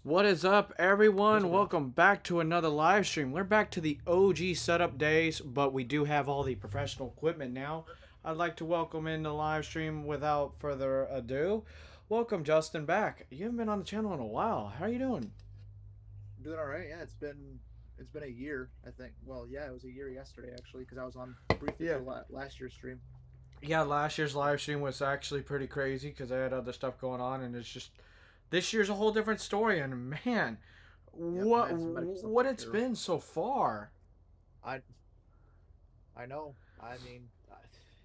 What is up, everyone? Welcome back to another live stream. We're back to the OG setup days, but we do have all the professional equipment now. I'd like to welcome in the live stream without further ado. Welcome, Justin, back. You haven't been on the channel in a while. How are you doing? Doing all right. Yeah, it's been a year. I think. Well, yeah, it was a year yesterday actually because I was on briefly Yeah. for last year's stream. Yeah, last year's live stream was actually pretty crazy because I had other stuff going on, and it's just this year's a whole different story. And man, Yep, I had some medical stuff to what take it's care of. been so far. I I know. I mean,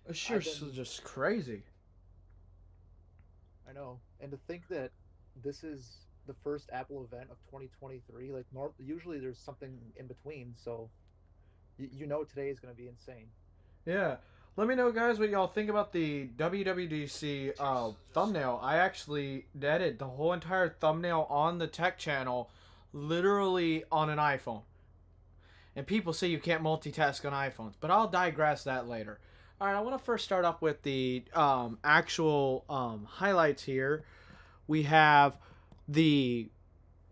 This I've year's been. just crazy. I know, and to think that this is the first Apple event of 2023. Like, usually there's something in between. So today is going to be insane. Yeah. Let me know, guys, what y'all think about the WWDC thumbnail. I actually edited the whole entire thumbnail on the tech channel, literally on an iPhone. And people say you can't multitask on iPhones, but I'll digress that later. All right, I want to first start off with the actual highlights here. We have the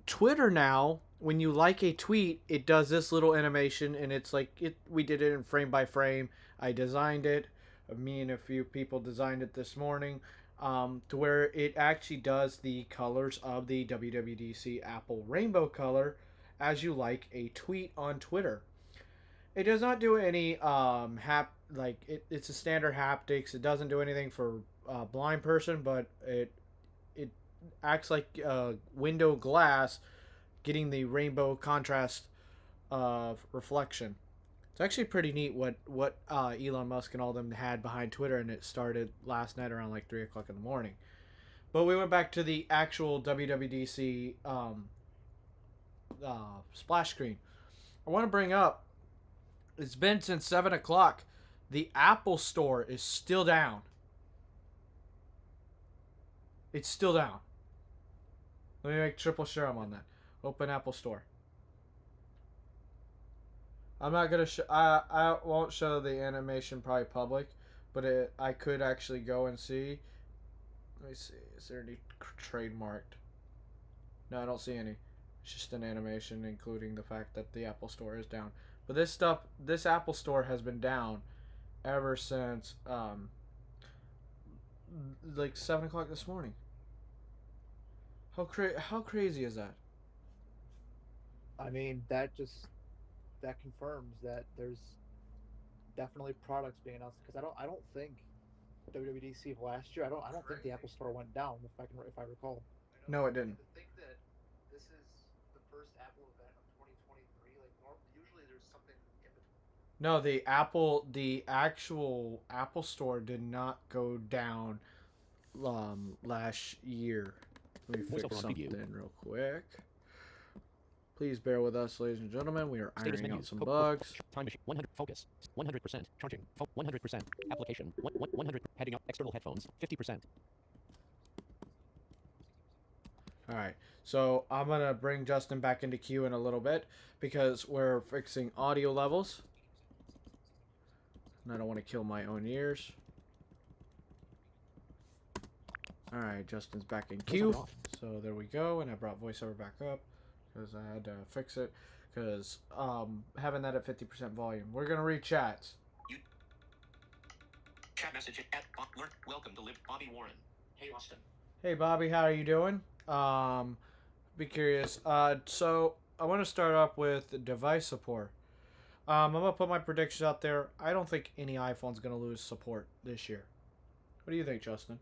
Twitter now. When you like a tweet, it does this little animation, and it's like it. We did it in frame by frame. I designed it. Me and a few people designed it this morning, to where it actually does the colors of the WWDC Apple Rainbow color, as you like a tweet on Twitter. It does not do any it's a standard haptics. It doesn't do anything for a blind person, but it acts like window glass, getting the rainbow contrast of reflection. It's actually pretty neat what Elon Musk and all them had behind Twitter, and it started last night around like 3 o'clock in the morning. But we went back to the actual WWDC splash screen. I want to bring up, it's been since 7 o'clock. The Apple Store is still down. It's still down. Let me make triple sure I'm on that. Open Apple Store. I'm not gonna. I won't show the animation probably public, but I could actually go and see. Let me see. Is there any trademarked? No, I don't see any. It's just an animation, including the fact that the Apple Store is down. But this Apple Store has been down ever since like 7 o'clock this morning. How crazy is that? I mean, that confirms that there's definitely products being announced because I don't think WWDC of last year. I don't think the Apple Store went down if I recall. I know. No, it And didn't. to think that this is the first Apple event of 2023, like usually there's something in between. No, the actual Apple Store did not go down last year. Let me fix something real quick. Please bear with us, ladies and gentlemen. We are ironing out some bugs. Time machine 100 focus 100% charging 100% application 100 heading up external headphones 50%. All right, so I'm gonna bring Justin back into queue in a little bit because we're fixing audio levels, and I don't want to kill my own ears. All right, Justin's back in queue. So there we go, and I brought voiceover back up because I had to fix it because having that at 50% volume. We're gonna read chats. Chat message at welcome to live Bobby Warren. Hey Austin. Hey Bobby, how are you doing? Be curious. So I want to start off with device support. I'm gonna put my predictions out there. I don't think any iPhone's gonna lose support this year. What do you think, Justin?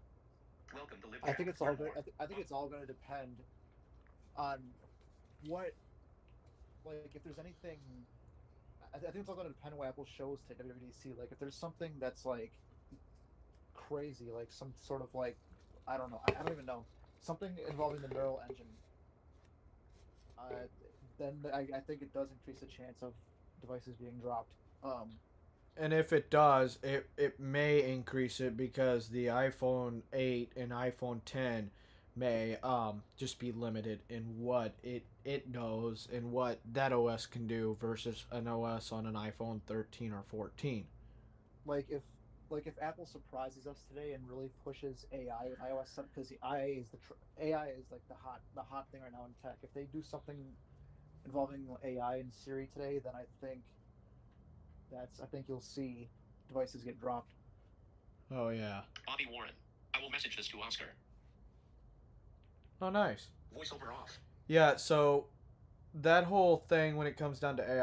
Welcome to live. I think it's all going. I think it's all going to depend on what, like, if there's anything. I think it's all going to depend on what Apple shows to WWDC. Like, if there's something that's like crazy, like some sort of like, I don't know, I don't even know, something involving the neural engine, uh, then I think it does increase the chance of devices being dropped. And if it does, it may increase it because the iPhone 8 and iPhone 10 may just be limited in what it knows and what that OS can do versus an OS on an iPhone 13 or 14. Like, if like if Apple surprises us today and really pushes AI with iOS 7, because the IA is AI is like the hot thing right now in tech. If they do something involving AI and Siri today, then I think you'll see devices get dropped. Oh yeah. Bobby Warren. I will message this to Oscar. Oh nice. Voiceover off. Yeah. So that whole thing when it comes down to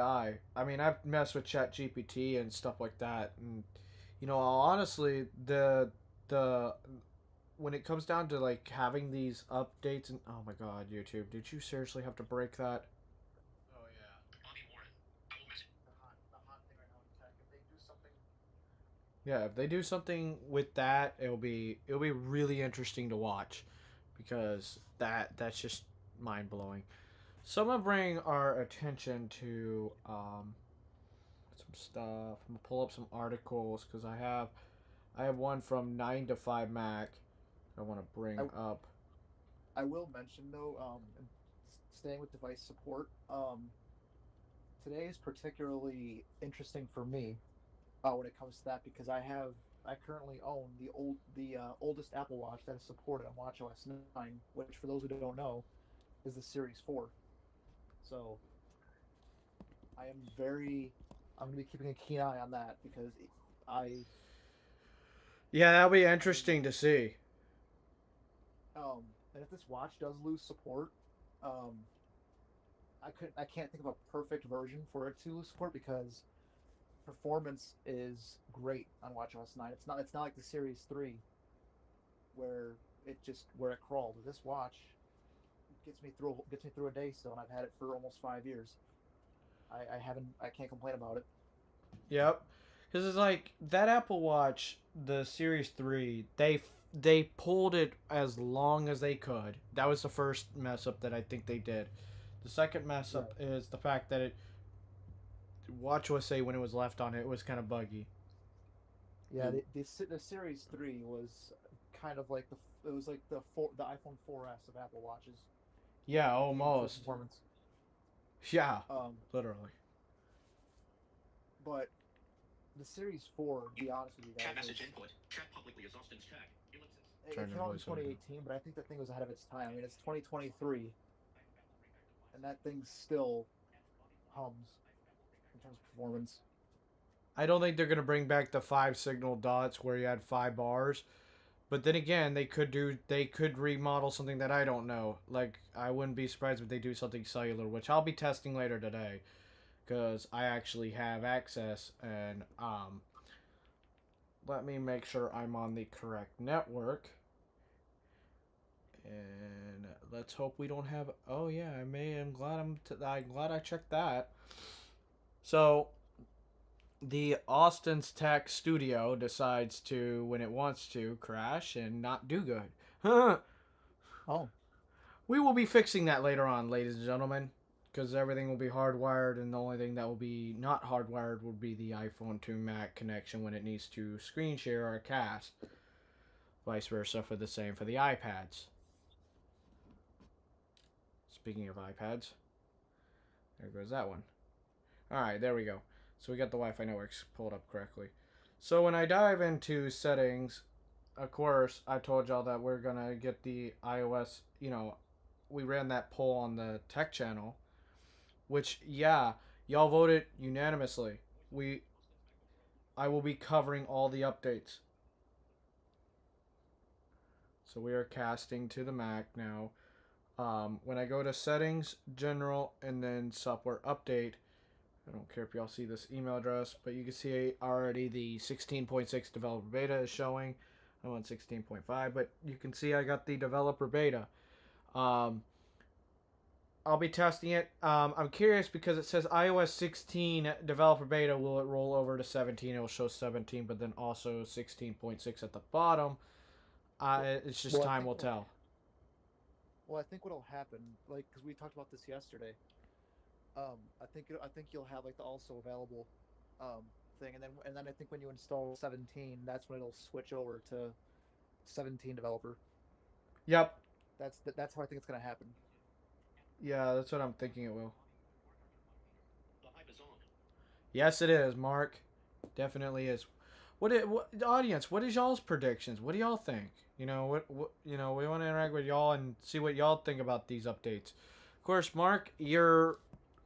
I mean, I've messed with Chat GPT and stuff like that, and honestly, the when it comes down to like having these updates and oh my god, YouTube, did you seriously have to break that? Oh yeah. Bobby Warren. I will message. The hot thing right now in tech. If they do something, Yeah, if they do something with that, it'll be really interesting to watch because that's just mind blowing. So I'm gonna bring our attention to some stuff. I'm gonna pull up some articles because I have one from 9 to 5 Mac. I want to bring I up. I will mention though, staying with device support, today is particularly interesting for me when it comes to that because I currently own the oldest Apple Watch that is supported on WatchOS 9, which for those who don't know is the Series 4. So I am very I'm going to be keeping a keen eye on that because I Yeah, that'll be I mean interesting to see. and if this watch does lose support, um, I can't think of a perfect version for it to lose support because performance is great on WatchOS 9. It's not like the Series 3 where it crawled. This watch gets me through a day still, and I've had it for almost 5 years. I can't complain about it. Yep, because it's like that Apple Watch, the Series 3. They pulled it as long as they could. That was the first mess up that I think they did. The second mess Yeah, up is the fact that it WatchOS 8 when it was left on it was kind of buggy. yeah. The Series 3 was kind of like it was like the iPhone 4S of Apple watches Yeah, when it came to almost. performance. Yeah, Um, literally. but the Series 4, to be honest with you Chat guys, message input. Chat publicly is Austin's tag. Ellipsis. it Turn your came out in voice over. 2018, but I think the thing was ahead of its time. I mean, it's 2023, and that thing still hums in terms of performance. I don't think they're gonna bring back the 5 signal dots where you had 5 bars. But then again, they could remodel something that I don't know. Like I wouldn't be surprised if they do something cellular, which I'll be testing later today, because I actually have access. And let me make sure I'm on the correct network. And let's hope we don't have. Oh yeah, I may. I'm glad I checked that. So the Austin's Tech studio decides to, when it wants to, crash and not do good. Oh, We will be fixing that later on, ladies and gentlemen, because everything will be hardwired, and the only thing that will be not hardwired will be the iPhone to Mac connection when it needs to screen share or cast. Vice versa for the same for the iPads. Speaking of iPads, there goes that one. Alright, there we go. So we got the Wi-Fi networks pulled up correctly. So when I dive into settings, of course, I told y'all that we're going to get the iOS, we ran that poll on the tech channel, which, yeah, y'all voted unanimously. I will be covering all the updates. So we are casting to the Mac now. When I go to settings, general, and then software update, I don't care if y'all see this email address, but you can see already the 16.6 developer beta is showing. I'm on 16.5, but you can see I got the developer beta. Um, I'll be testing it. I'm curious because it says iOS 16 developer beta. Will it roll over to 17? It will show 17, but then also 16.6 at the bottom. It's just well, time will tell. I think what'll happen, like, because we talked about this yesterday. I think you'll have like the also available, um, thing, and then I think when you install 17, that's when it'll switch over to 17 developer. Yep. That's how I think it's gonna happen. Yeah, that's what I'm thinking it will. The hype is on. Yes, it is, Mark. Definitely is. what audience? What is y'all's predictions? What do y'all think? We want to interact with y'all and see what y'all think about these updates. Of course, Mark, you're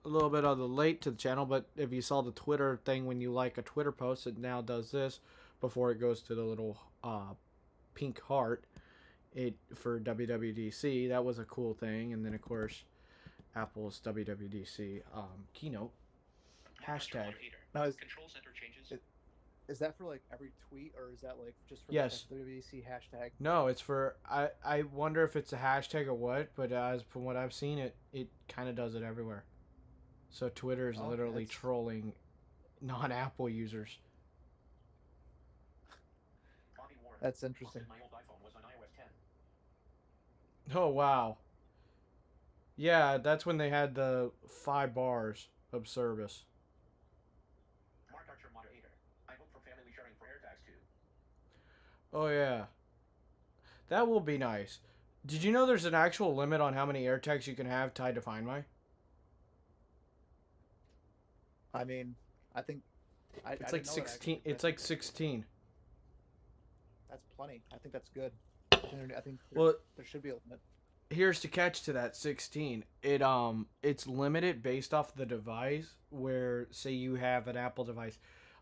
a little bit of the late to the channel, but if you saw the Twitter thing when you like a Twitter post, it now does this before it goes to the little pink heart. It for WWDC, that was a cool thing, and then of course, Apple's WWDC keynote hashtag. Now, Control center changes. is that for like every tweet, or is that like just for Yes. the WWDC hashtag? No, it's for I wonder if it's a hashtag or what, but as from what I've seen, it kind of does it everywhere. So Twitter is Okay, literally that's- trolling non-Apple users. Bobby Warren. That's interesting. My old iPhone was on iOS 10. Oh wow. Yeah, that's when they had the 5 bars of service. Mark Archer moderator. I hope for family sharing for AirTags too. Oh yeah. That will be nice. Did you know there's an actual limit on how many AirTags you can have tied to Find My? I mean, I think It's I like didn't know that, 16. actually, It's but like 16. that's plenty. I think that's good. I think Well, there should be a limit. here's the catch to that 16. It's limited based off the device. Where say you have an Apple device,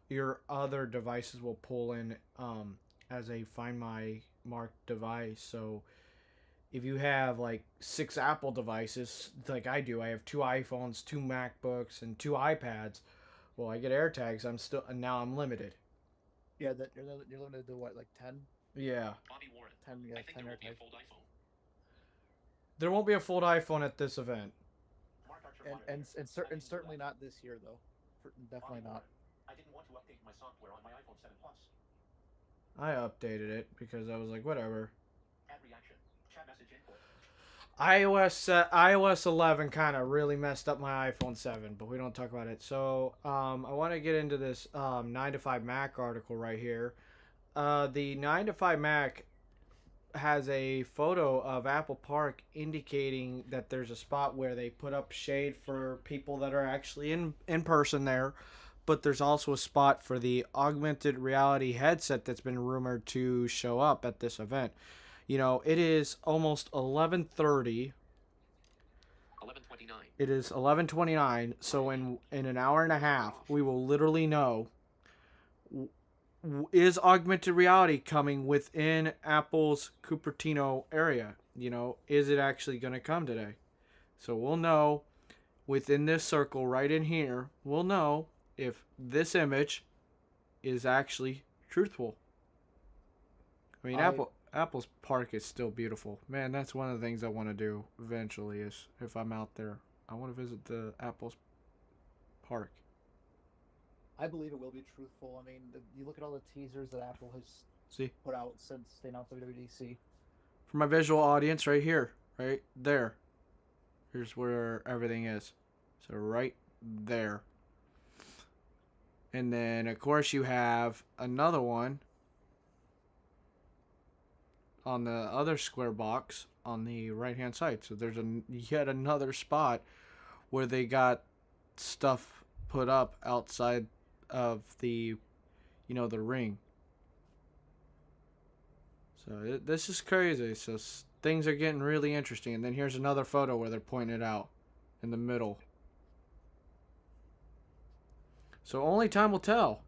your other devices will pull in as a Find My marked device. So if you have like 6 Apple devices, like I do, I have 2 iPhones, 2 MacBooks, and 2 iPads. Well, I get AirTags. Now I'm limited. Yeah, that you're limited to what, like 10? Yeah. Bobby Warren. 10, yeah, I think 10 there will be a AirTags. fold iPhone. There won't be a fold iPhone at this event. Mark Archer And moderator. and certainly not this year though. Definitely Bobby not. Warren. I didn't want to update my software on my iPhone 7 Plus. I updated it because I was like, whatever. Add reaction. Chat message input. iOS 11 kind of really messed up my iPhone 7, but we don't talk about it. So I want to get into this 9 to 5 Mac article right here. The 9 to 5 Mac has a photo of Apple Park indicating that there's a spot where they put up shade for people that are actually in person there, but there's also a spot for the augmented reality headset that's been rumored to show up at this event. It is almost 11:30. 11:29. It is 11:29, so in an hour and a half, we will literally know, is augmented reality coming within Apple's Cupertino area? Is it actually going to come today? So we'll know within this circle right in here, we'll know if this image is actually truthful. I mean, Apple's park is still beautiful. Man, that's one of the things I want to do eventually is if I'm out there, I want to visit the Apple's park. I believe it will be truthful. I mean, you look at all the teasers that Apple has See? put out since they announced WWDC. For my visual audience, right here, right there. Here's where everything is. So right there. And then, of course, you have another one on the other square box on the right-hand side. So there's yet another spot where they got stuff put up outside of the, the ring. So this is crazy. So things are getting really interesting. And then here's another photo where they're pointing it out in the middle. So only time will tell.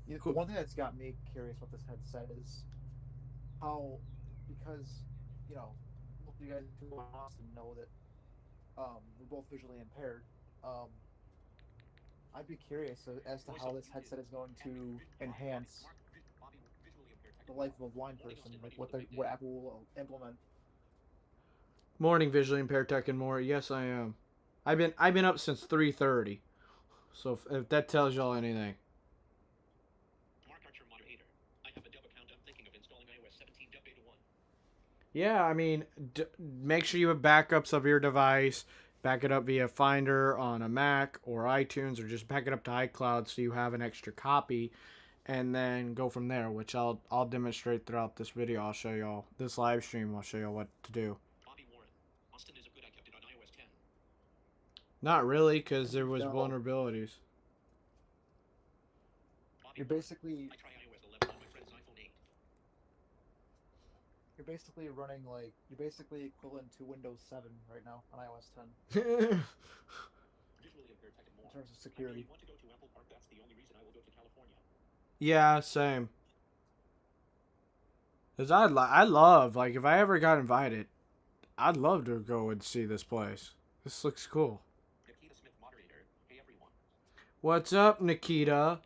The one thing that's got me curious about this headset is how, because, both of you guys who are in Austin know that we're both visually impaired. I'd be curious as to how this headset is going to enhance the life of a blind person, like what Apple will implement. Morning, visually impaired tech and more. Yes, I am. I've been up since 3:30. So if that tells y'all anything. Mark Archer moderator. I have a dub account. I'm thinking of installing iOS 17 dub beta 1. Yeah, I mean, make sure you have backups of your device. Back it up via Finder on a Mac or iTunes, or just back it up to iCloud so you have an extra copy, and then go from there. Which I'll demonstrate throughout this video. I'll show y'all this live stream. I'll show y'all what to do. Bobby Warren. Austin is a good. I kept it on iOS 10. Not really, because there was No. vulnerabilities. You're basically I try iOS 11 on my friend's iPhone 8. you're basically running like you're basically equivalent to Windows 7 right now on iOS 10 Visually impaired tech and in more. terms of I security. really want to go to Apple Park. That's the only reason I will go to California. Yeah, same. Cause I love, like, if I ever got invited, I'd love to go and see this place. This looks cool. Nikita Smith, moderator. Hey everyone. What's up, Nikita?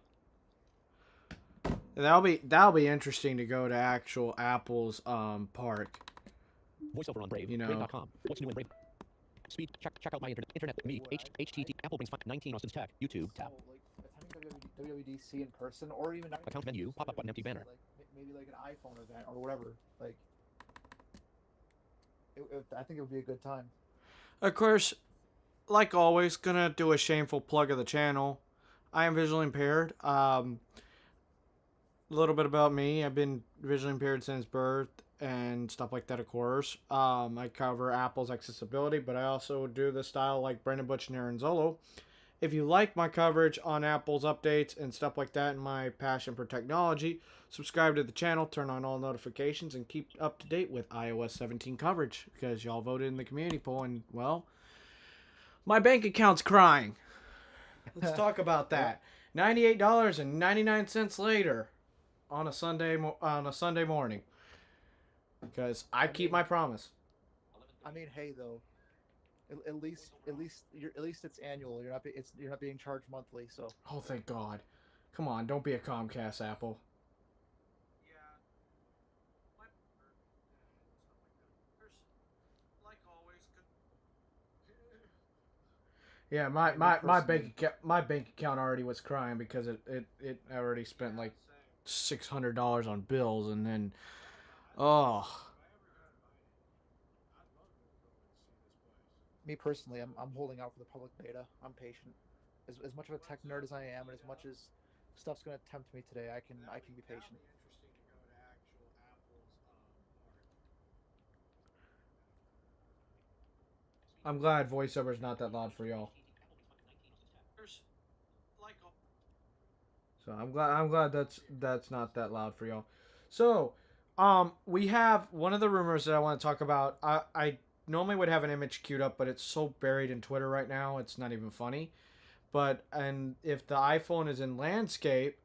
That'll be interesting to go to actual Apple's park. Voiceover on Brave. You know. Brave.com. What's new in Brave? Speed. Check out my internet. Me. HTT. Apple brings 19 Austin's Tech. YouTube. So Tab. like attending WWDC in person, or even not Account menu, pop-up button, empty banner. like maybe like an iPhone event or whatever. Like, I think it would be a good time. Of course, like always, gonna do a shameful plug of the channel. I am visually impaired. A little bit about me. I've been visually impaired since birth and stuff like that, of course. I cover Apple's accessibility, but I also do the style like Brendan Butch and Aaron Zolo. If you like my coverage on Apple's updates and stuff like that and my passion for technology, subscribe to the channel, turn on all notifications, and keep up to date with iOS 17 coverage because y'all voted in the community poll and, well, my bank account's crying. Let's talk about that. $98.99 later on a Sunday morning because I keep my promise. I mean, hey though, at least it's annual. You're not being charged monthly. So Oh, thank God. Come on, don't be a Comcast, Apple. Yeah, my bank account already was crying because it already spent like $600 on bills, and then me personally, I'm holding out for the public beta. I'm patient. As much of a tech nerd as I am, and as much as stuff's gonna tempt me today, I can be patient. I'm glad voiceover's not that loud for y'all. So I'm glad that's not that loud for y'all. So, we have one of the rumors that I want to talk about. I normally would have an image queued up, but it's so buried in Twitter right now, it's not even funny. And if the iPhone is in landscape,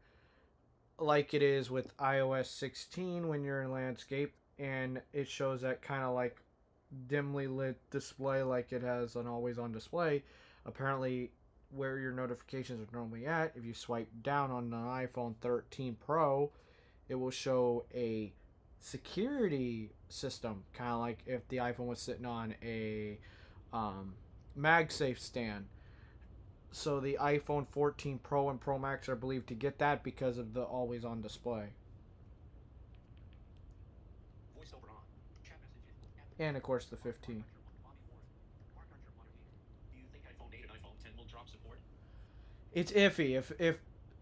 like it is with iOS 16 when you're in landscape, and it shows that kind of like dimly lit display like it has an always on display, apparently where your notifications are normally at, if you swipe down on an iPhone 13 Pro, it will show a security system, kind of like if the iPhone was sitting on a MagSafe stand. So the iPhone 14 Pro and Pro Max are believed to get that because of the always on display. And of course the 15. It's iffy. If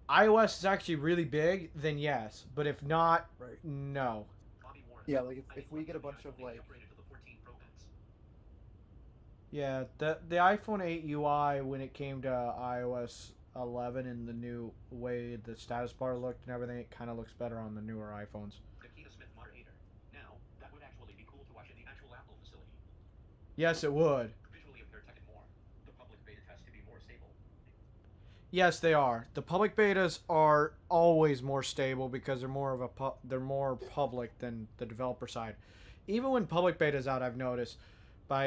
iOS is actually really big, then yes. But if not, Right. no. Yeah, like if we get a bunch of like Yeah, the iPhone 8 UI when it came to iOS 11 and the new way the status bar looked and everything, it kind of looks better on the newer iPhones. Nikita Smith, moderator. Now, that would actually be cool to watch in the actual Apple facility. Yes, it would. Visually impaired tech and more. The public beta tests to be more stable. Yes, they are. The public betas are always more stable because they're more of they're more public than the developer side. Even when public beta's out, I've noticed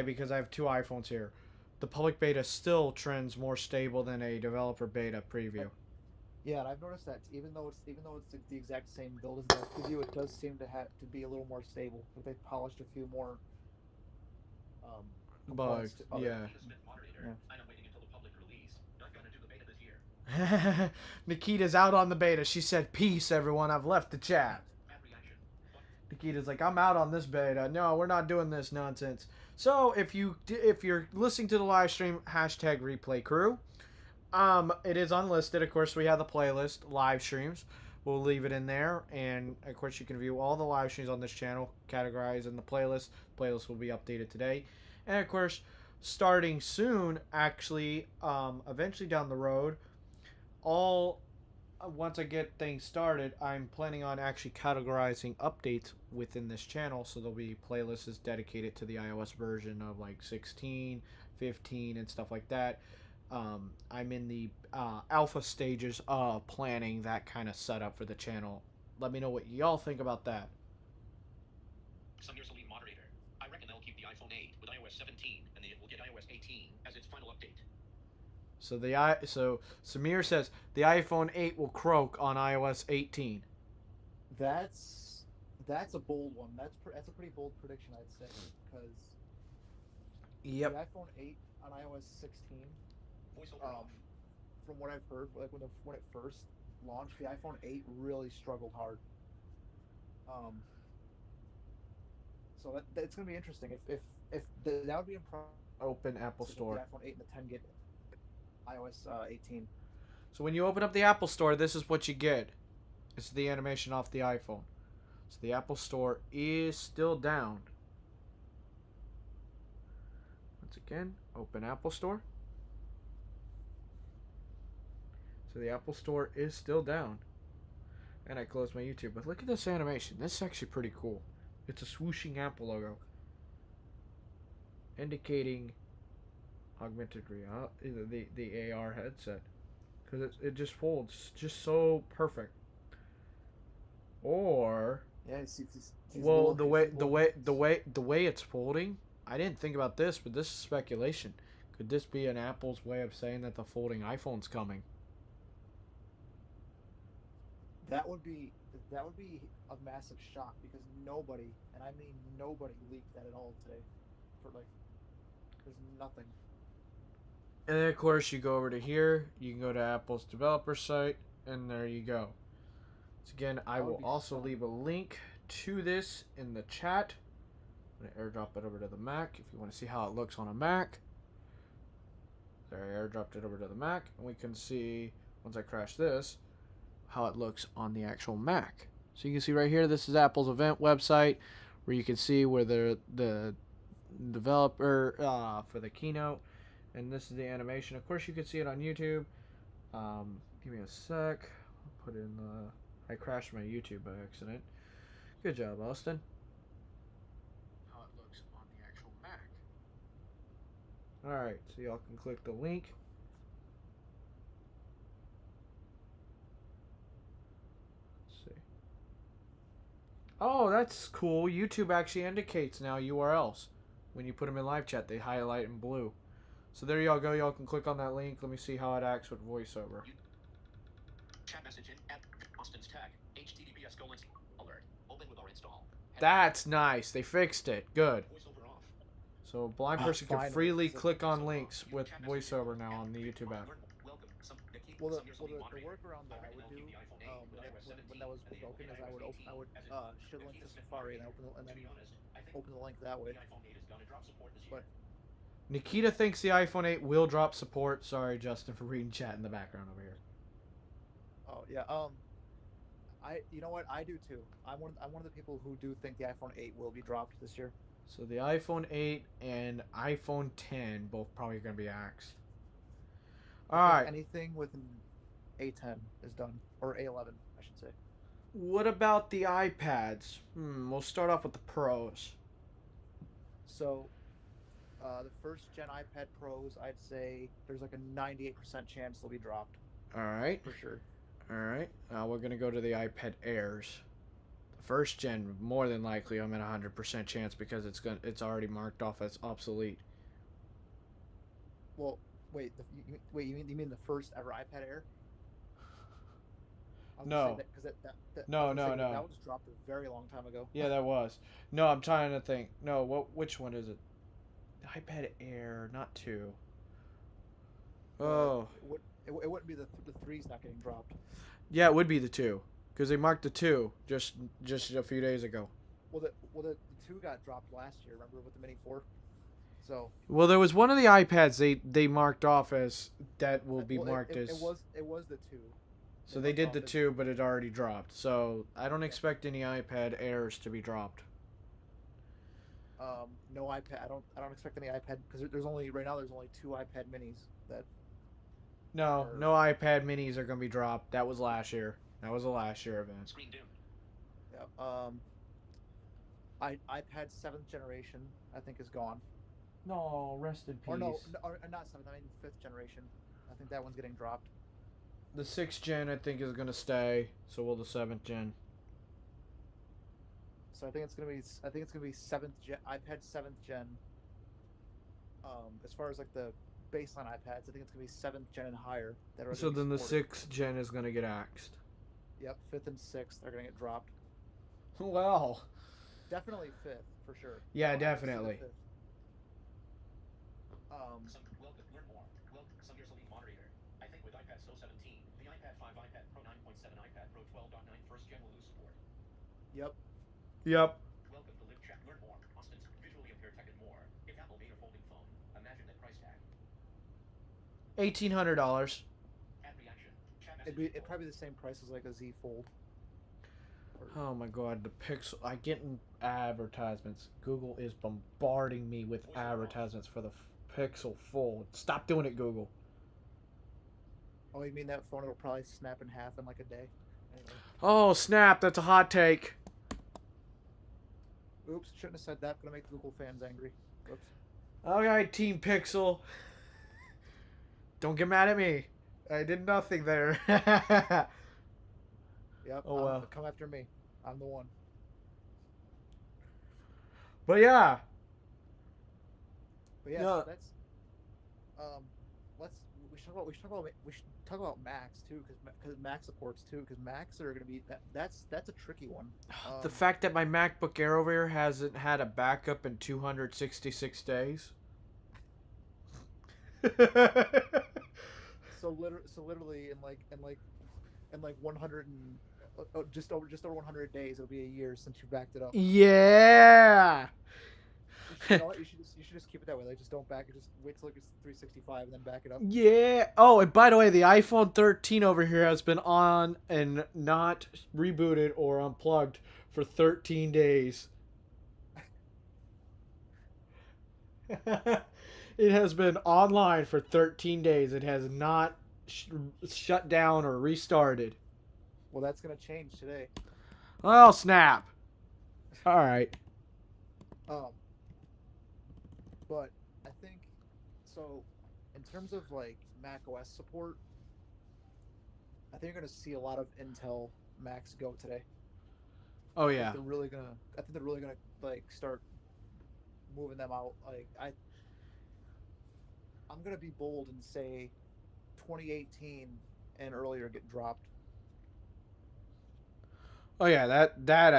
because I have two iPhones here, the public beta still trends more stable than a developer beta preview. Yeah, and I've noticed that even though it's the exact same build as the preview, it does seem to have to be a little more stable. Like they've polished a few more Bugs, yeah. Yeah. I'm waiting until the public release. Not gonna do the beta this year. Nikita's out on the beta. She said, "Peace, everyone. I've left the chat." Bad reaction. Nikita's like, "I'm out on this beta. No, we're not doing this nonsense." So if you're listening to the live stream, hashtag replay crew. It is unlisted. Of course, we have the playlist live streams. We'll leave it in there, and of course, you can view all the live streams on this channel, categorized in the playlist. Playlist will be updated today, and of course, starting soon, actually, eventually down the road, all once I get things started, I'm planning on actually categorizing updates within this channel. So there'll be playlists dedicated to the iOS version of like 16, 15, and stuff like that. I'm in the alpha stages of planning that kind of setup for the channel. Let me know what y'all think about that. Samir's the lead moderator. I reckon they'll keep the iPhone 8 with iOS 17, and then it will get iOS 18 as its final update. So Samir says the iPhone 8 will croak on iOS 18. That's a bold one. That's a pretty bold prediction, I'd say, because Yep. the iPhone 8 on iOS 16, Voiceover off. from what I've heard, like when it first launched, the iPhone 8 really struggled hard. So it's gonna be interesting if that would be impressive. Open Apple Store. The iPhone 8 and the 10 get iOS 18. So when you open up the Apple Store, this is what you get. It's the animation off the iPhone. So the Apple Store is still down. Once again, open Apple Store. So the Apple Store is still down. And I closed my YouTube. But look at this animation. This is actually pretty cool. It's a swooshing Apple logo. Indicating augmented reality, the AR headset. Because it just folds just so perfect. Or Yeah, it's well, the way it's folding, I didn't think about this, but this is speculation. Could this be an Apple's way of saying that the folding iPhone's coming? That would be a massive shock because nobody, and I mean nobody, leaked that at all today. There's nothing. And then of course you go over to here. You can go to Apple's developer site, and there you go. So again, I will also leave a link to this in the chat. I'm gonna airdrop it over to the Mac if you want to see how it looks on a Mac. There, I airdropped it over to the Mac, and we can see once I crash this how it looks on the actual Mac. So you can see right here, this is Apple's event website, where you can see where the developer for the keynote, and this is the animation. Of course, you can see it on YouTube. Give me a sec. I'll put in the. I crashed my YouTube by accident. Good job, Austin. How it looks on the actual Mac. Alright, so y'all can click the link. Let's see. Oh, that's cool. YouTube actually indicates now URLs. When you put them in live chat, they highlight in blue. So there y'all go. Y'all can click on that link. Let me see how it acts with voiceover. Chat message in at Austin's tag. HTTPS : alert. Open with our install. That's nice. They fixed it. Good. Voiceover off. So a blind person can finally. freely click on links with voiceover now on the YouTube app. Welcome. Well, the workaround that I would do when that was broken is I would share the link to Safari and then open the link that way. But Nikita thinks the iPhone 8 will drop support. Sorry, Justin, for reading chat in the background over here. oh yeah, you know what, I do too. I'm one of the people who do think the iPhone 8 will be dropped this year. So the iPhone 8 and iPhone 10 both probably going to be axed. All right. Anything with an A10 is done, or A11, I should say. What about the iPads? We'll start off with the Pros. So, the first gen iPad Pros, I'd say there's like a 98% chance they'll be dropped. All right. For sure. All right. Now we're going to go to the iPad Airs. The first gen, more than likely, I'm at 100% chance because it's already marked off as obsolete. Well, wait, you mean the first ever iPad Air? No. No. That was dropped a very long time ago. Yeah, that was. No, I'm trying to think. No, which one is it? The iPad Air, not 2. Oh. It wouldn't be the 3's not getting dropped. Yeah, it would be the 2, because they marked the 2 just a few days ago. Well, the 2 got dropped last year. Remember with the Mini 4? So. Well, there was one of the iPads they marked off as that will be marked as. It was the 2. So they did the 2, but it already dropped. So I don't expect any iPad Airs to be dropped. No iPad. I don't expect any iPad because there's only right now there's only two iPad minis that No, are. no iPad minis are gonna be dropped. That was last year. That was a last year event. Screen dimmed. Yeah, iPad seventh generation I think is gone. No, rest in Or no, peace. or not seventh. I mean fifth generation. I think that one's getting dropped. The 6th gen I think is gonna stay. So will the 7th gen. So I think it's gonna be seventh gen iPad seventh gen. As far as like the baseline iPads, I think it's gonna be seventh gen and higher that are So gonna be then the supported. 6th gen is gonna get axed. Yep, fifth and sixth are gonna get dropped. Well, Definitely fifth for sure. yeah, I don't see the definitely. fifth. Um, Some welcome. Learn more. Welcome. Some years elite moderator. I think with iPad So 17, the iPad 5, iPad Pro 9.7, iPad Pro 12.9 first gen will lose support. yep. Yep. Welcome to Live Chat. Learn more. Austin's visually impaired tech and more. If Apple made a folding phone, imagine that price tag. $1,800. Add reaction. Chat It'd message. probably be the same price as like a Z Fold. Or, Oh my god, the Pixel. I get in advertisements. Google is bombarding me with advertisements for the Pixel Fold. Stop doing it, Google. oh, you mean that phone will probably snap in half in like a day? Anyway. Oh, snap. That's a hot take. Oops, shouldn't have said that. Gonna make Google fans angry. Oops. Alright, Team Pixel. Don't get mad at me. I did nothing there. Yep. Oh, well. Come after me. I'm the one. But yeah. But yes, No. that's let's we should talk about Macs too because Mac supports too because Macs are gonna be that's a tricky one. The fact that my MacBook Air over here hasn't had a backup in 266 days. So literally in like 100 and just over 100 days it'll be a year since you backed it up. Yeah. You know what? You should just keep it that way. Like just don't back it. Just wait till it's 365 and then back it up. Yeah. Oh, and by the way, the iPhone 13 over here has been on and not rebooted or unplugged for 13 days. It has been online for 13 days. It has not shut down or restarted. Well, that's gonna change today. Oh, snap. All right. Um, but I think so. In terms of like Mac OS support, I think you're gonna see a lot of Intel Macs go today. Oh, yeah. I think they're really gonna like start moving them out. Like I'm gonna be bold and say 2018 and earlier get dropped. Oh, yeah. That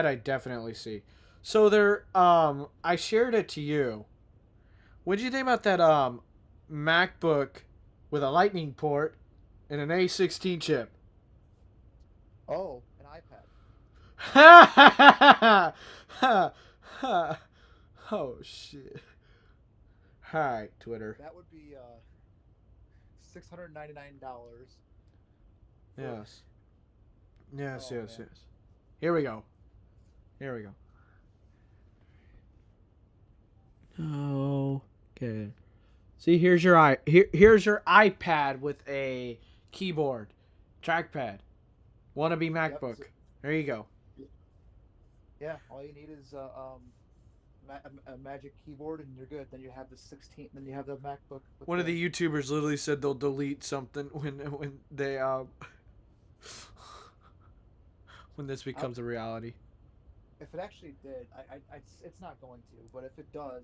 I definitely see. So there, I shared it to you. What did you think about that MacBook with a Lightning port and an A16 chip? Oh, an iPad. Oh shit! Hi, Twitter. That would be $699. Yes, yes, Oh yes, man. yes. Here we go. Here we go. Oh, okay. See, here's your iPad with a keyboard, trackpad. Wannabe Yep. MacBook. There you go. Yeah. All you need is a Magic keyboard, and you're good. Then you have the 16. Then you have the MacBook. With One of the YouTubers literally said they'll delete something when they when this becomes a reality. If it actually did, it's not going to. But if it does,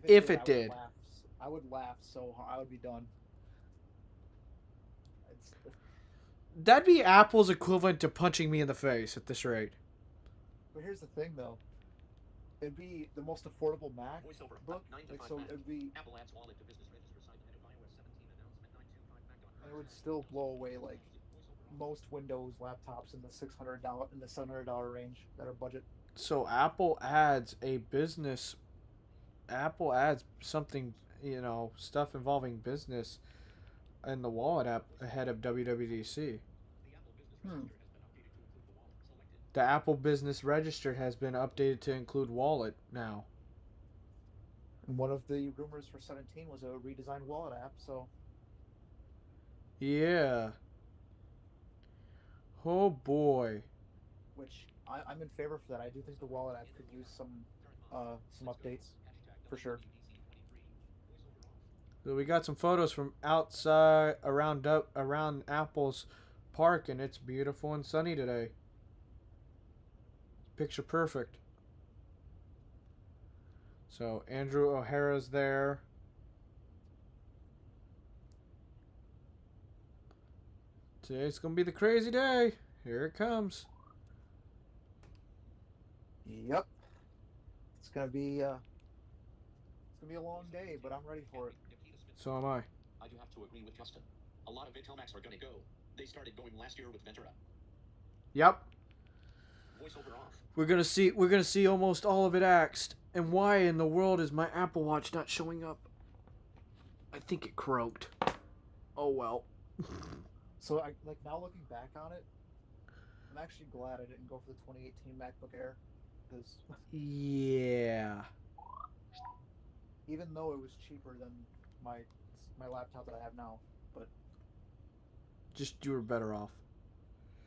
If it did. I would laugh so hard. I would be done. It's, That'd be Apple's equivalent to punching me in the face at this rate. but here's the thing, though. It'd be the most affordable Mac Voiceover. book. 9 to Like 5 so, Mac. it'd be, Apple adds wallet to business register site ahead of iOS 17 announcement 925 and it would still blow away like most Windows laptops in the $700 range that are budget. So Apple adds a business. Apple adds something, stuff involving business in the wallet app ahead of WWDC. Hmm. The Apple Business Register has been updated to include wallet now. And one of the rumors for 17 was a redesigned wallet app. So, Yeah. Oh boy. which I'm in favor for that. I do think the wallet app could use some updates, for sure. So we got some photos from outside around Apple's park, and it's beautiful and sunny today. Picture perfect. So Andrew O'Hara's there. Today's gonna be the crazy day. Here it comes. Yep, it's gonna be a long day, but I'm ready for it. So am I. I do have to agree with Justin. A lot of Intel Macs are going to go. They started going last year with Ventura. Yep. Voiceover off. We're gonna see almost all of it axed. And why in the world is my Apple Watch not showing up? I think it croaked. Oh well. So now looking back on it, I'm actually glad I didn't go for the 2018 MacBook Air, because Yeah. even though it was cheaper than my laptop that I have now, but Just you were better off.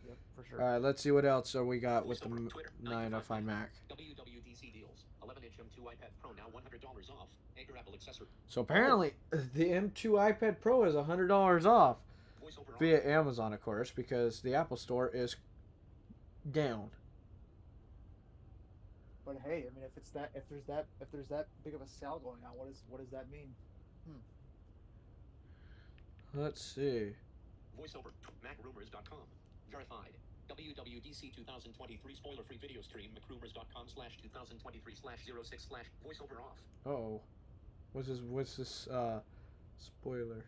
yep, for sure. All right, let's see what else we got with the Voiceover, Twitter, 905 Mac. WWDC deals. 11-inch M2 iPad Pro now $100 off. Anchor Apple accessory. So apparently, the M2 iPad Pro is $100 off Voiceover off. via Amazon, of course, because the Apple Store is down. But hey, I mean, if there's that big of a sale going on, what does that mean? Let's see. Voiceover, macrumors.com. Verified. WWDC 2023 spoiler-free video stream, macrumors.com/2023/06/voiceover off. Oh, what's this spoiler?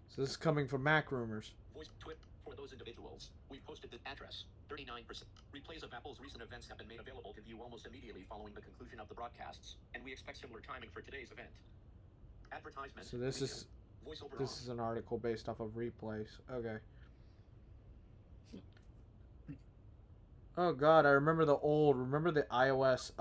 So this is coming from Mac Rumors. Voice twit for those individuals. We posted the address. 39%. Replays of Apple's recent events have been made available to view almost immediately following the conclusion of the broadcasts, and we expect similar timing for today's event. Advertisement. So this is Voiceover this off. is an article based off of replays. Okay. Oh God, I remember the iOS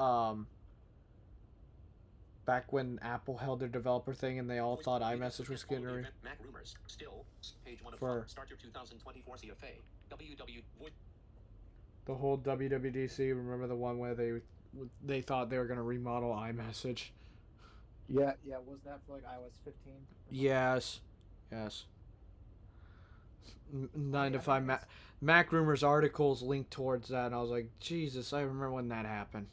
back when Apple held their developer thing and they all thought iMessage was getting Mac Rumors. Still, page 1 of for Start Your 2024 CFA. the whole WWDC. Remember the one where they thought they were gonna remodel iMessage? Yeah, was that for like iOS 15? Yes. 9 to I 5 think Mac Rumors articles linked towards that, and I was like, Jesus, I remember when that happened.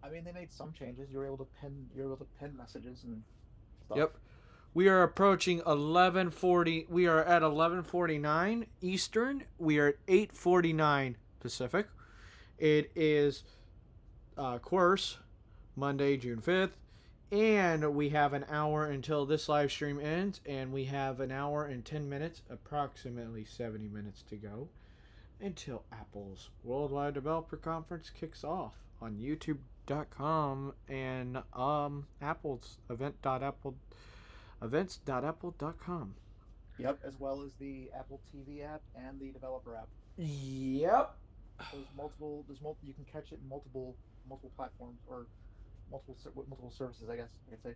I mean, they made some changes. You were able to pin messages and stuff. Yep. We are approaching 11:40. We are at 11:49 Eastern. We are at 8:49 Pacific. It is, of course, Monday, June 5th. And we have an hour until this live stream ends. And we have an hour and 10 minutes, approximately 70 minutes to go, until Apple's Worldwide Developer Conference kicks off on YouTube.com and Apple's events.apple.com. Yep, as well as the Apple TV app and the developer app. Yep. You can catch it in multiple platforms or multiple services, I guess I could say.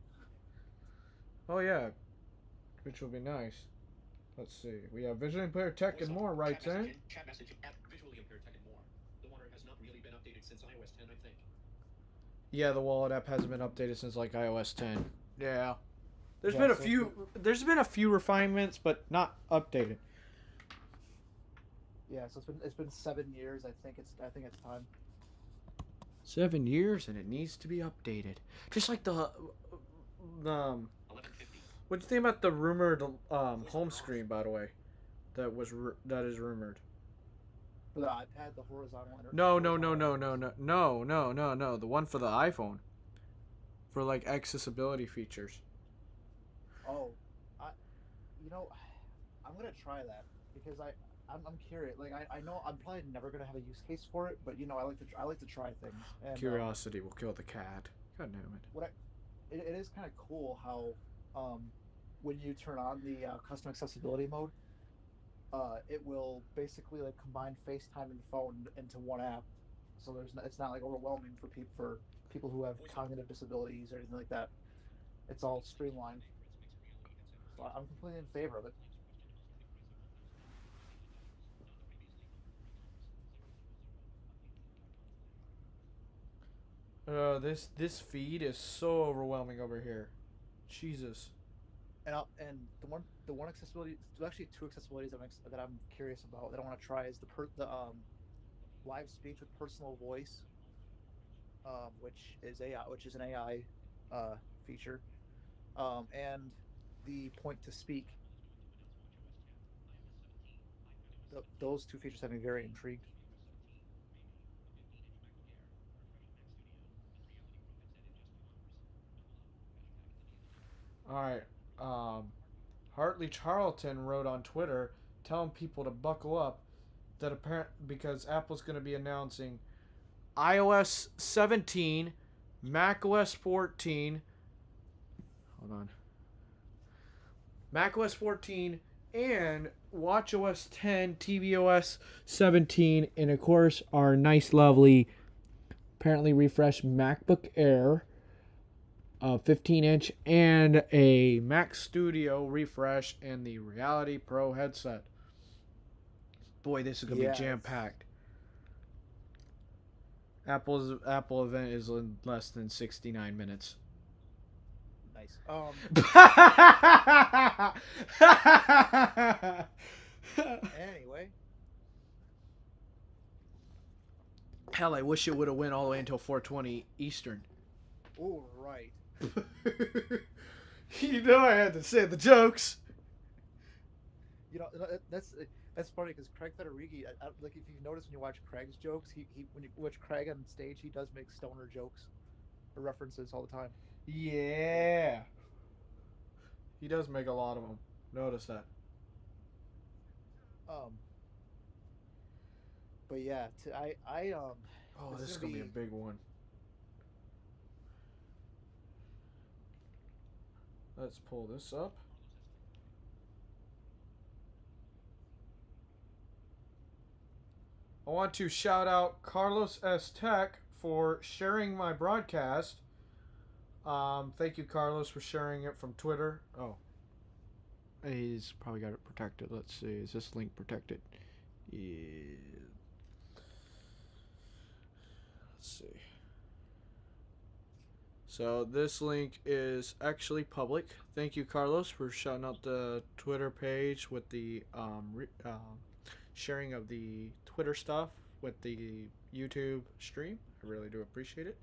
Oh yeah, which will be nice. Let's see. We have Visually Impaired Tech and more, right, Sam? Chat messaging, app, visually impaired tech and more. The water has not really been updated since iOS 10, I think. Yeah, the wallet app hasn't been updated since like iOS 10. Yeah. There's Yeah, been a so few. There's been a few refinements, but not updated. Yeah, so it's been 7 years. I think it's time. 7 years and it needs to be updated. Just like the 11:50. what do you think about the rumored home screen, by the way? That is rumored. For the iPad, the horizontal. No. The one for the iPhone. For like accessibility features. Oh, I'm gonna try that because I'm curious. Like I know I'm probably never gonna have a use case for it, but I like to try things. And, Curiosity will kill the cat. God damn it. It is kind of cool how when you turn on the custom accessibility mode, it will basically like combine FaceTime and phone into one app. So it's not like overwhelming for people people who have cognitive disabilities or anything like that. It's all streamlined. So I'm completely in favor of it. This feed is so overwhelming over here. Jesus. And the one accessibility, there's actually two accessibilities that I'm curious about that I want to try is the live speech with personal voice, which is an AI feature, and the point to speak. Those two features have me very intrigued. All right. Um, Hartley Charlton wrote on Twitter telling people to buckle up that apparent because Apple's going to be announcing iOS 17, macOS 14. Hold on. macOS 14 and watchOS 10, tvOS 17, and of course our nice, lovely, apparently refreshed MacBook Air, 15-inch, and a Mac Studio refresh and the Reality Pro headset. Boy, this is gonna be jam packed. Apple event is in less than 69 minutes. Nice. Anyway, Hell, I wish it would have went all the way until 4:20 Eastern. all right. You know I had to say the jokes. You know that's funny because Craig Federighi, like if you notice when you watch Craig's jokes, he when you watch Craig on stage, he does make stoner jokes or references all the time. Yeah. He does make a lot of them. Notice that. Um, but yeah, Oh, this is gonna be a big one. Let's pull this up. I want to shout out Carlos S. Tech for sharing my broadcast. Thank you, Carlos, for sharing it from Twitter. Oh, he's probably got it protected. Let's see. Is this link protected? Yeah. Let's see. So this link is actually public. Thank you, Carlos, for shouting out the Twitter page with the sharing of the Twitter stuff with the YouTube stream. I really do appreciate it.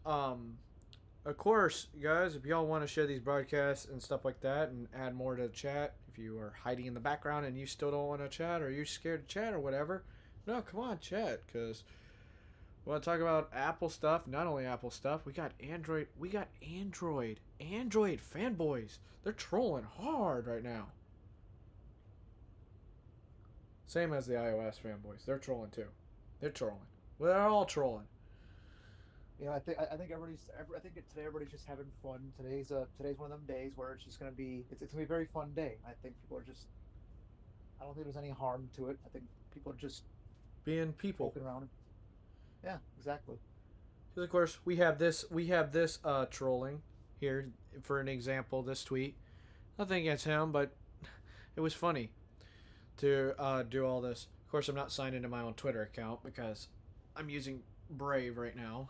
Of course, guys, if y'all want to share these broadcasts and stuff like that and add more to the chat, if you are hiding in the background and you still don't want to chat or you're scared to chat or whatever, no, come on, chat, because we want to talk about Apple stuff, not only Apple stuff. We got Android fanboys. They're trolling hard right now. Same as the iOS fanboys. They're trolling too. They're trolling. Well, they're all trolling. You know, I think today everybody's just having fun. Today's one of them days where it's just gonna be it's gonna be a very fun day. I think people are just I don't think there's any harm to it. I think people are just being people poking around. Yeah, exactly. Because of course we have this trolling here for an example. This tweet, nothing against him, but it was funny to do all this. Of course, I'm not signed into my own Twitter account because I'm using Brave right now.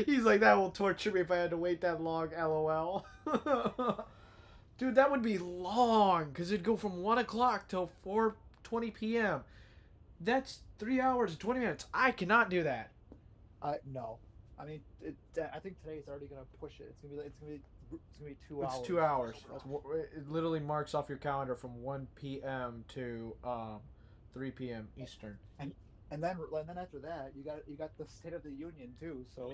He's like, that will torture me if I had to wait that long, lol. Dude, that would be long, because it'd go from 1 o'clock till 4:20 p.m. That's 3 hours and 20 minutes. I cannot do that. No. I mean, I think today is already going to push it. It's going to be 2 hours. It's 2 hours. It literally marks off your calendar from 1 p.m. to 3 p.m. Eastern. And then after that, you got the State of the Union too. So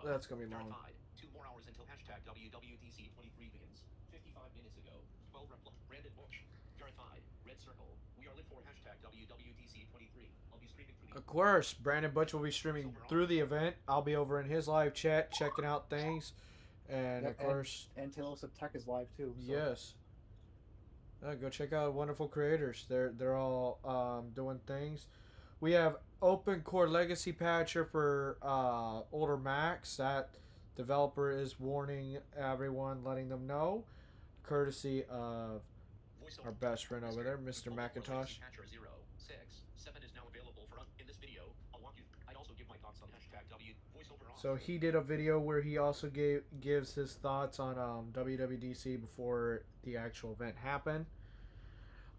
that's gonna be long. 2 more hours until hashtag WWDC 23 begins. 55 minutes ago, 12 Brandon Bush, verified, red circle. We are lit for hashtag WWDC 23. I'll be streaming through the. Of course, Brandon Butch will be streaming through the event. I'll be over in his live chat checking out things, And Yep, of course, and Talos of Tech is live too. So. yes. Go check out Wonderful Creators. They're all doing things. We have Open Core Legacy Patcher for older Macs. That developer is warning everyone, letting them know, courtesy of our best friend over there, Mr. Macintosh. Patcher 067 is now available for in this video. I'd also give my thoughts on #W voiceover off. So he did a video where he also gives his thoughts on WWDC before the actual event happened.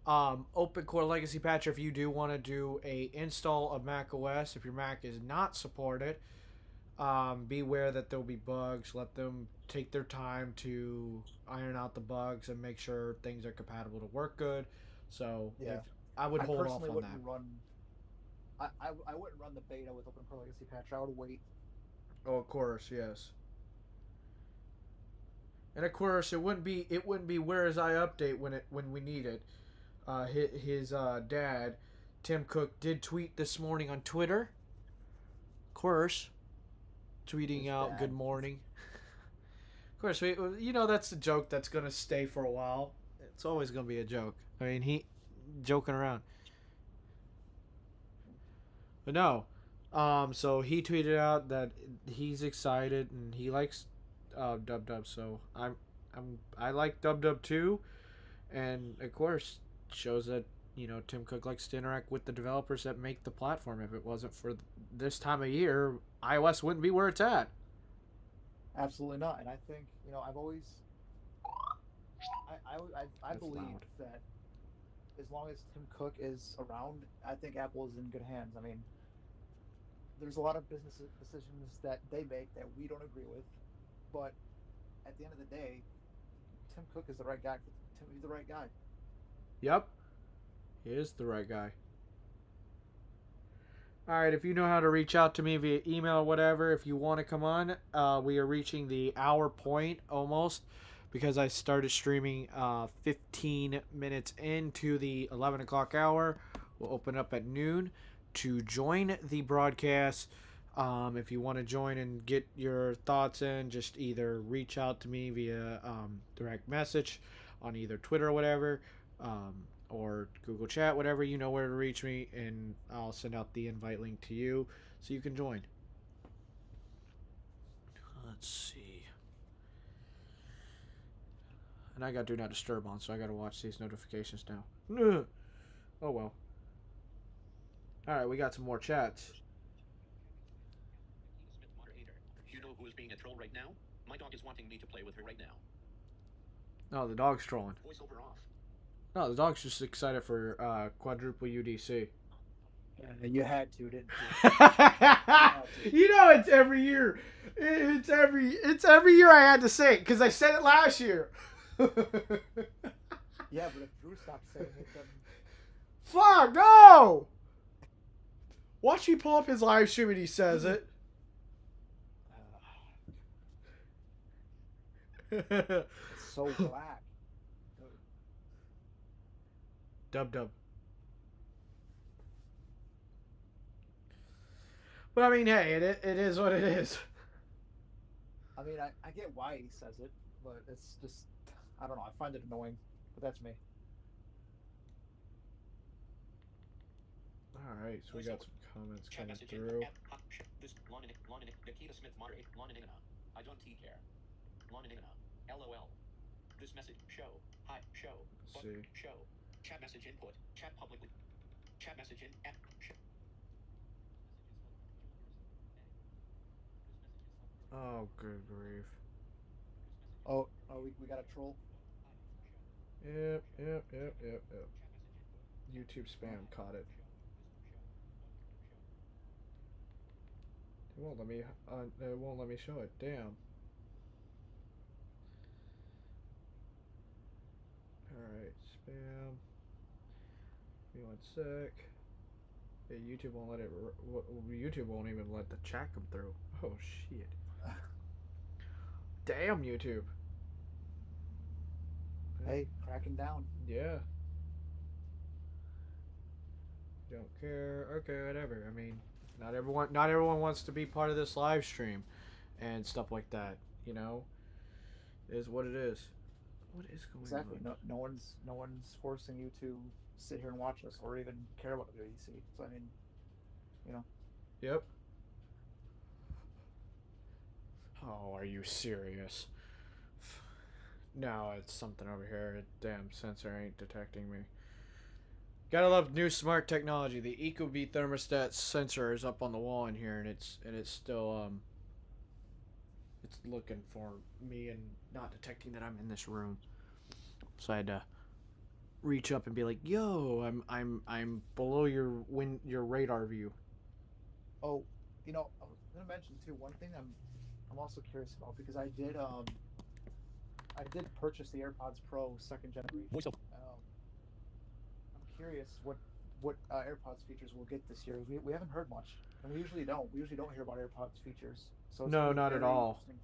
Open Core Legacy Patcher, if you do want to do a install of Mac OS, if your Mac is not supported, beware that there'll be bugs. Let them take their time to iron out the bugs and make sure things are compatible to work good. So Yeah, I would hold off on wouldn't that. run. I wouldn't run the beta with Open Core Legacy Patcher. I would wait. Oh, of course, yes. And of course, it wouldn't be where is I update when we need it. His dad, Tim Cook, did tweet this morning on Twitter. Of course, tweeting His out dad. good morning. Of course, that's the joke that's gonna stay for a while. It's always gonna be a joke. I mean, he joking around. But no, so he tweeted out that he's excited and he likes Dub Dub. So I like Dub Dub too, and of course shows that Tim Cook likes to interact with the developers that make the platform. If it wasn't for this time of year, iOS wouldn't be where it's at. Absolutely not. And I think I've always I believe loud. that as long as Tim Cook is around, I think Apple is in good hands. I mean, there's a lot of business decisions that they make that we don't agree with, but at the end of the day, Tim Cook is the right guy. He's the right guy. Yep, he is the right guy. Alright, if you know how to reach out to me via email or whatever, if you want to come on, we are reaching the hour point almost because I started streaming 15 minutes into the 11 o'clock hour. We'll open up at noon to join the broadcast. If you want to join and get your thoughts in, just either reach out to me via direct message on either Twitter or whatever. Or Google Chat, whatever, you know where to reach me, and I'll send out the invite link to you so you can join. Let's see. And I got Do Not Disturb on, so I got to watch these notifications now. Oh well. Alright, we got some more chats. Smith moderator. You know who is being a troll right now? My dog is wanting me to play with her right now. No, the dog's trolling. Voiceover off. No, the dog's just excited for quadruple UDC. You had to, didn't you? It's every year. It's every year I had to say it because I said it last year. Yeah, but if Drew stops saying it, then Fuck no! Watch me pull up his live stream and he says it. it's so black. Dub. But I mean, hey, it is what it is. I mean, I get why he says it, but it's just, I don't know, I find it annoying, but that's me. Alright, so we got some comments Chat coming message through. This Nikita Smith moderate I don't care. LOL. This message show. Hi show. Let's see. Show. Chat message input. Chat publicly. Chat message in app. Oh, good grief. Oh, we got a troll? Yep. YouTube spam caught it. It won't let me show it. Damn. Alright, spam. Give me 1 sec. Yeah, YouTube won't let it. YouTube won't even let the chat come through. Oh shit. Damn, YouTube. Hey, cracking down. Yeah. Don't care. Okay, whatever. I mean, not everyone wants to be part of this live stream and stuff like that, It is what it is. What is going Exactly. on? No one's forcing you to sit here and watch us or even care about WWDC. So I mean, you know. Yep. Oh, are you serious? No, it's something over here. Damn sensor ain't detecting me. Gotta love new smart technology. The Ecobee thermostat sensor is up on the wall in here, and it's still it's looking for me and not detecting that I'm in this room. So I had to reach up and be like, "Yo, I'm below your radar view." Oh, I was gonna mention too. One thing I'm also curious about because I did purchase the AirPods Pro second generation. Voiceover. I'm curious what AirPods features we'll get this year. We haven't heard much, and we usually don't. We usually don't hear about AirPods features, so it's No, gonna be not at very all. interesting.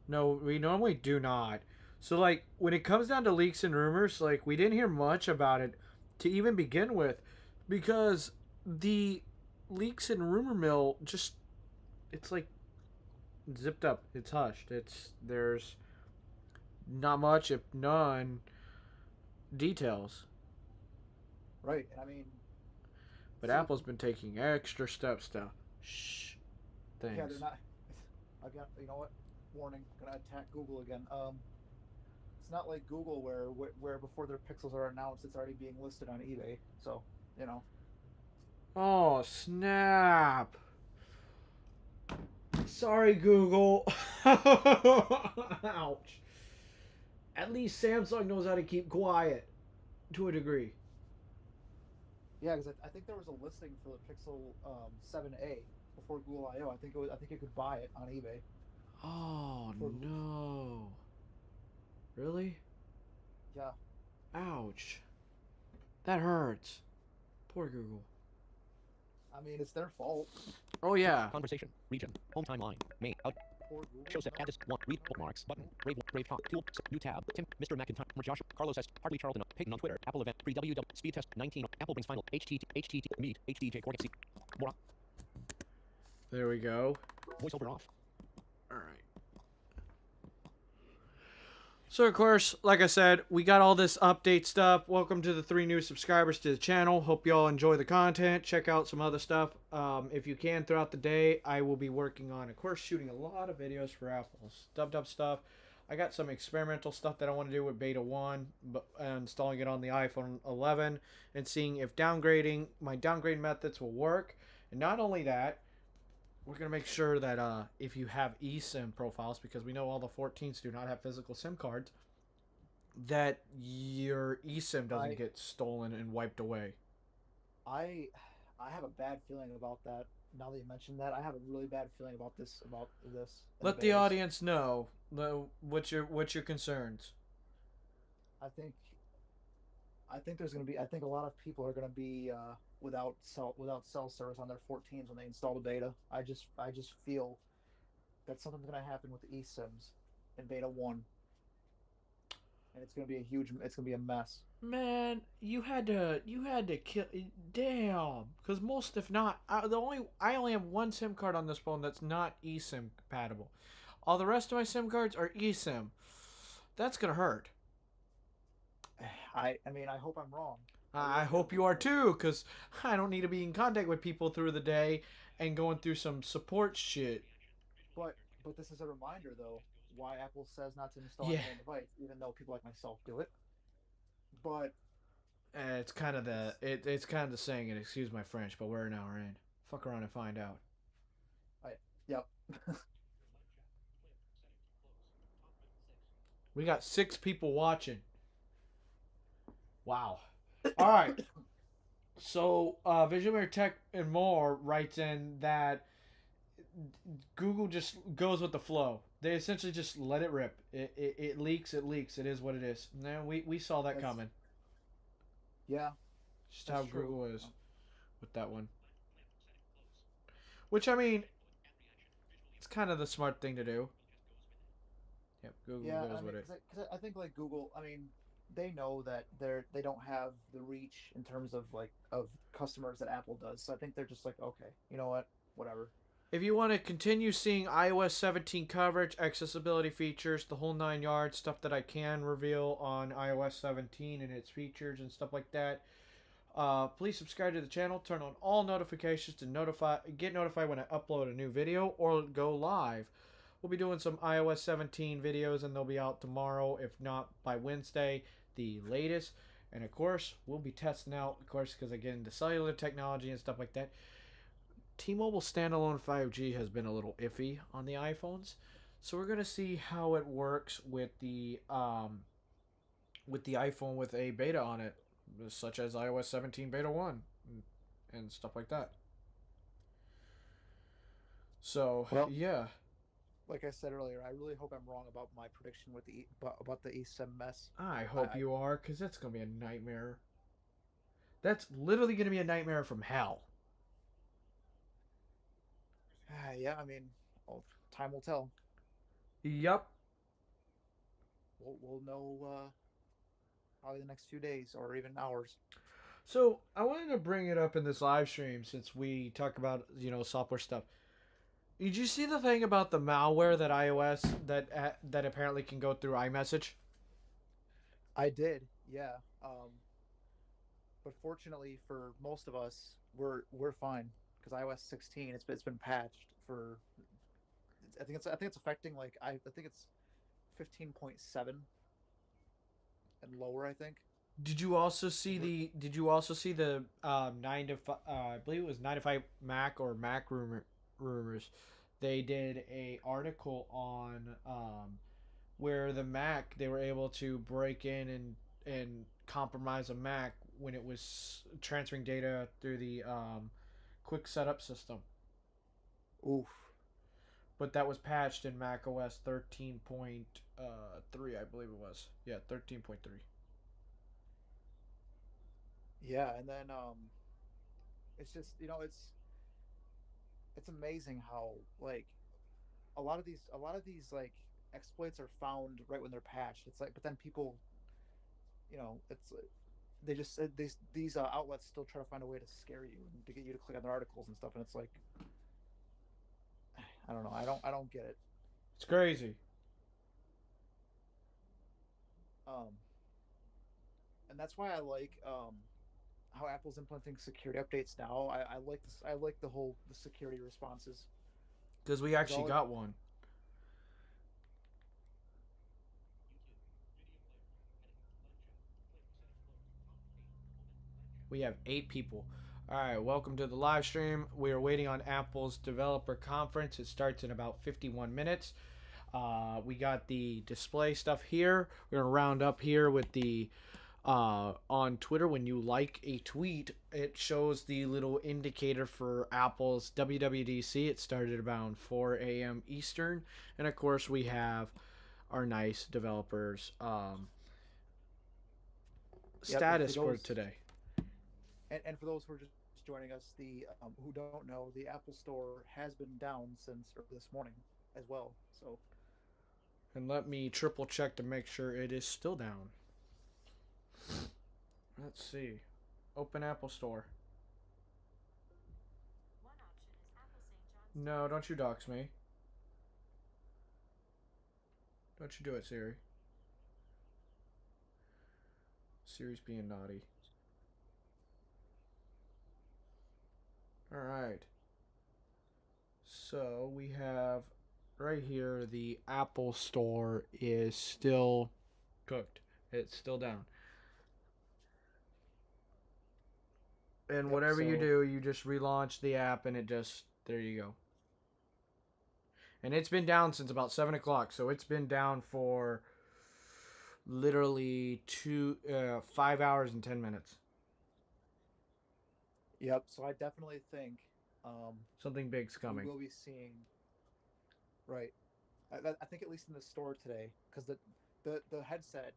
No, we normally do not. So like when it comes down to leaks and rumors, like we didn't hear much about it to even begin with because the leaks and rumor mill just it's like zipped up. It's hushed. There's not much if none details. Right. I mean, But see, Apple's been taking extra steps to shh yeah, they're things. not. Again, you know what? Warning, gonna attack Google again. It's not like Google where before their pixels are announced, it's already being listed on eBay. So, you know, Oh, snap. Sorry, Google. Ouch. At least Samsung knows how to keep quiet to a degree. yeah, because I think there was a listing for the Pixel 7a before Google I/O. I think you could buy it on eBay. Oh For no. Really? Yeah, Ouch. That hurts. Poor Google. I mean it's their fault. Oh yeah. Conversation. Region. Home timeline. Main. Out. Poor Google. Show set. Add this. 1. Read bookmarks. Button. Brave talk. Tool. New tab. Tim. Mr. McIntyre. Josh. Carlos S. Hardly Charlton. Peyton on Twitter. Apple event. Pre WW. Speed test. 19. Apple brings final. HTT. Meet. HDJ. Cortex. More. There we go. Voiceover off. Alright. So of course, like I said, we got all this update stuff. Welcome to the 3 new subscribers to the channel. Hope y'all enjoy the content. Check out some other stuff. If you can throughout the day, I will be working on, of course, shooting a lot of videos for Apple's dub stuff. I got some experimental stuff that I want to do with Beta 1, but installing it on the iPhone 11 and seeing if my downgrade methods will work. And not only that, we're going to make sure that if you have eSIM profiles, because we know all the 14s do not have physical SIM cards, that your eSIM doesn't get stolen and wiped away. I I have a bad feeling about that. Now that you mentioned that, I have a really bad feeling about this. Let the audience know what's your concerns. I think I think there's gonna be. I think a lot of people are gonna be without cell service on their 14s when they install the beta. I just feel that something's gonna happen with the eSIMs in beta 1, and it's gonna be a huge. It's gonna be a mess. Man, you had to kill. Damn, because most, if not, I only have one SIM card on this phone that's not eSIM compatible. All the rest of my SIM cards are eSIM. That's gonna hurt. I mean I hope I'm wrong. I hope you are too, because I don't need to be in contact with people through the day and going through some support shit. But this is a reminder though why Apple says not to install on Yeah, your own device, even though people like myself do it. But it's kind of it's it's kind of the saying, and excuse my French, but we're an hour in. Fuck around and find out. I yep. We got 6 people watching. Wow. All right. So, Visionary Tech and More writes in that Google just goes with the flow. They essentially just let it rip. It leaks. It leaks. It is what it is. No, we saw that That's coming. yeah, Just that's how true. Google is with that one. Which I mean, it's kind of the smart thing to do. Yep, Google Yeah, goes I mean, with it. cause I think like Google, I mean, they know that they don't have the reach in terms of like of customers that Apple does. So I think they're just like, okay, you know what, whatever. If you want to continue seeing iOS 17 coverage, accessibility features, the whole 9 yards, stuff that I can reveal on iOS 17 and its features and stuff like that, please subscribe to the channel, turn on all notifications to get notified when I upload a new video or go live. We'll be doing some iOS 17 videos and they'll be out tomorrow, if not by Wednesday, the latest. And of course, we'll be testing out, of course, because I get into cellular technology and stuff like that. T-Mobile standalone 5G has been a little iffy on the iPhones, so we're gonna see how it works with the iPhone with a beta on it, such as iOS 17 Beta 1 and stuff like that. So Well, yeah, like I said earlier, I really hope I'm wrong about my prediction with about the A7 mess. I hope I you are, because that's gonna be a nightmare. That's literally gonna be a nightmare from hell. yeah, I mean, well, time will tell. Yep. We'll know probably the next few days or even hours. So I wanted to bring it up in this live stream since we talk about software stuff. Did you see the thing about the malware that iOS that apparently can go through iMessage? I did, yeah. But fortunately for most of us, we're fine because iOS 16 it's been patched for. I think it's affecting like I think it's 15.7 and lower. I think. Did you also see And we're the Did you also see the 9 to 5? I believe it was 9 to 5 Mac or rumors. They did a article on where the Mac they were able to break in and compromise a Mac when it was transferring data through the quick setup system. oof. But that was patched in Mac OS 13.3, I believe it was. Yeah, 13.3. Yeah, and then it's just it's amazing how like a lot of these like exploits are found right when they're patched. It's like, but then people, it's they just said these outlets still try to find a way to scare you and to get you to click on their articles and stuff, and it's like I don't know. I don't get it. It's crazy. Um, and that's why I like how Apple's implementing security updates now. I like this. I like the security responses Because we because actually all it, got one. We have 8 people. All right, welcome to the live stream. We are waiting on Apple's developer conference. It starts in about 51 minutes. We got the display stuff here. We're gonna round up here with the on Twitter. When you like a tweet, it shows the little indicator for Apple's WWDC. It started around 4 a.m. Eastern, and of course we have our nice developers yep. And for status for those today. and for those who are just joining us, the who don't know, the Apple Store has been down since this morning as well. So And let me triple check to make sure it is still down. Let's see. Open Apple Store. No, don't you dox me. Don't you do it, Siri. Siri's being naughty. Alright. So we have right here the Apple Store is still cooked. It's still down. And yep. whatever you So do, you just relaunch the app and it just, there you go. And it's been down since about 7 o'clock. So it's been down for literally 5 hours and 10 minutes. yep. So I definitely think Something big's we coming. will be seeing right. I think at least in the store today, because the headset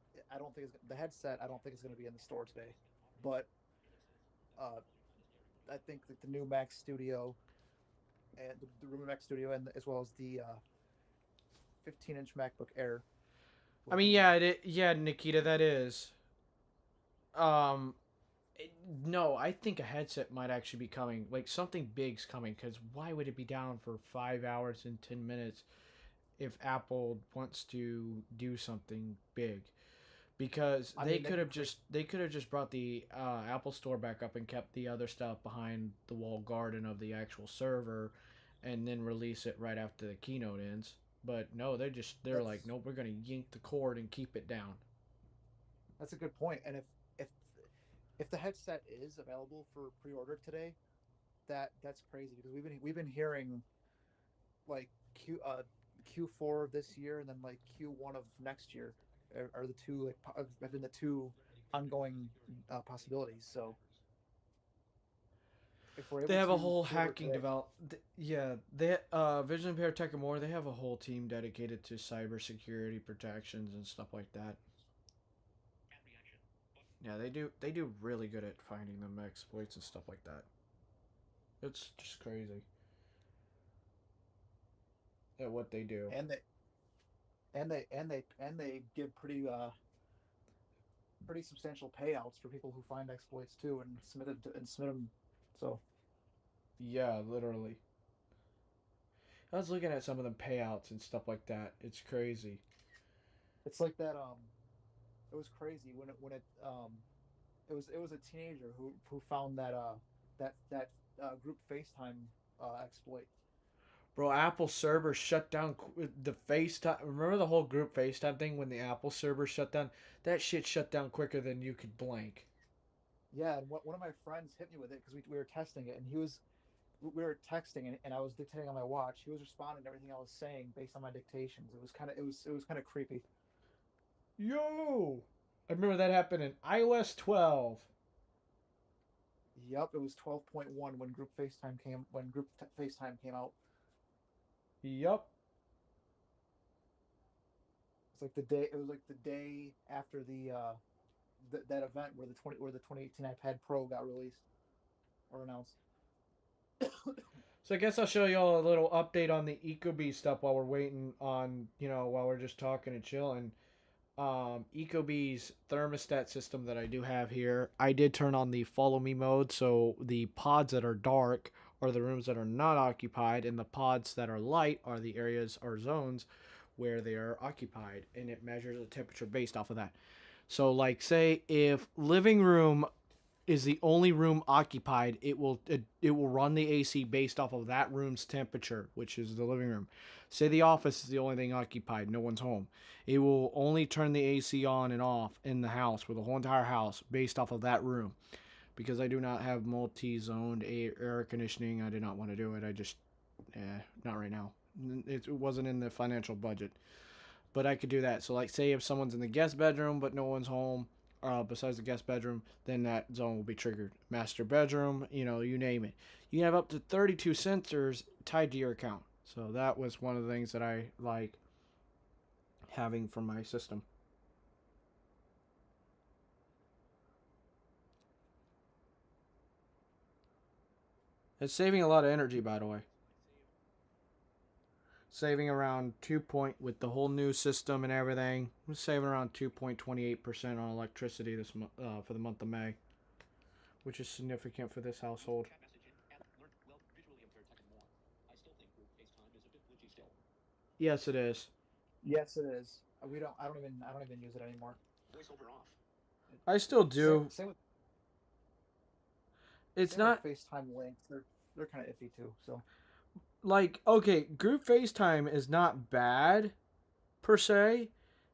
the headset I don't think is going to be in the store today, but uh, I think that the new Mac Studio and the Room Mac Studio and as well as the 15-inch MacBook Air I will mean, be yeah, Nikita, that is. Um, No, I think a headset might actually be coming. Like something big's coming. Because why would it be down for 5 hours and 10 minutes if Apple wants to do something big? Because I mean, they can create. they could have just brought the Apple Store back up and kept the other stuff behind the wall garden of the actual server, and then release it right after the keynote ends. But no, they're That's like, nope, we're gonna yank the cord and keep it down. that's a good point. And if if the headset is available for pre-order today, that's crazy because we've been hearing like Q4 of this year and then like Q1 of next year are the two like have been the two ongoing possibilities. So if we're They able have a to whole pre-order hacking today, develop. Yeah, they Vision Impaired Tech and More. They have a whole team dedicated to cybersecurity protections and stuff like that. Yeah, they do. They do really good at finding them exploits and stuff like that. It's just crazy at what they do. and they give pretty substantial payouts for people who find exploits too and submit them. So Yeah, literally. I was looking at some of the payouts and stuff like that. It's crazy. it's like that. It was crazy it was a teenager who found that group FaceTime exploit. Bro, Apple server shut down the FaceTime. Remember the whole group FaceTime thing when the Apple server shut down? That shit shut down quicker than you could blink. Yeah, and one of my friends hit me with it because we were testing it, and we were texting, and I was dictating on my watch. He was responding to everything I was saying based on my dictations. It was kind of creepy. Yo! I remember that happened in iOS 12. Yep, it was 12.1 when FaceTime came out. Yup. It was like the day after that event where the 2018 iPad Pro got released or announced. So I guess I'll show y'all a little update on the Ecobee stuff while we're waiting on, while we're just talking and chilling. Ecobee's thermostat system that I do have here, I did turn on the follow me mode, so the pods that are dark are the rooms that are not occupied, and the pods that are light are the areas or zones where they are occupied, and it measures the temperature based off of that. So, like, say if living room is the only room occupied, it will run the AC based off of that room's temperature, which is the living room. Say the office is the only thing occupied, no one's home. It will only turn the AC on and off in the house for the whole entire house based off of that room. Because I do not have multi-zoned air conditioning, I did not want to do it. I just, not right now. It wasn't in the financial budget, but I could do that. So, like, say if someone's in the guest bedroom but no one's home, besides the guest bedroom, then that zone will be triggered. Master bedroom, you name it. You have up to 32 sensors tied to your account. So that was one of the things that I like having for my system. It's saving a lot of energy, by the way. Saving around 2 point with the whole new system and everything. I'm saving around 2.28% on electricity this for the month of May, which is significant for this household. Yes, it is. Yes, it is. We don't. I don't even use it anymore. Voiceover off. I still Same, do. same with It's same with not FaceTime links. They're kind of iffy too. So like, okay, group FaceTime is not bad per se.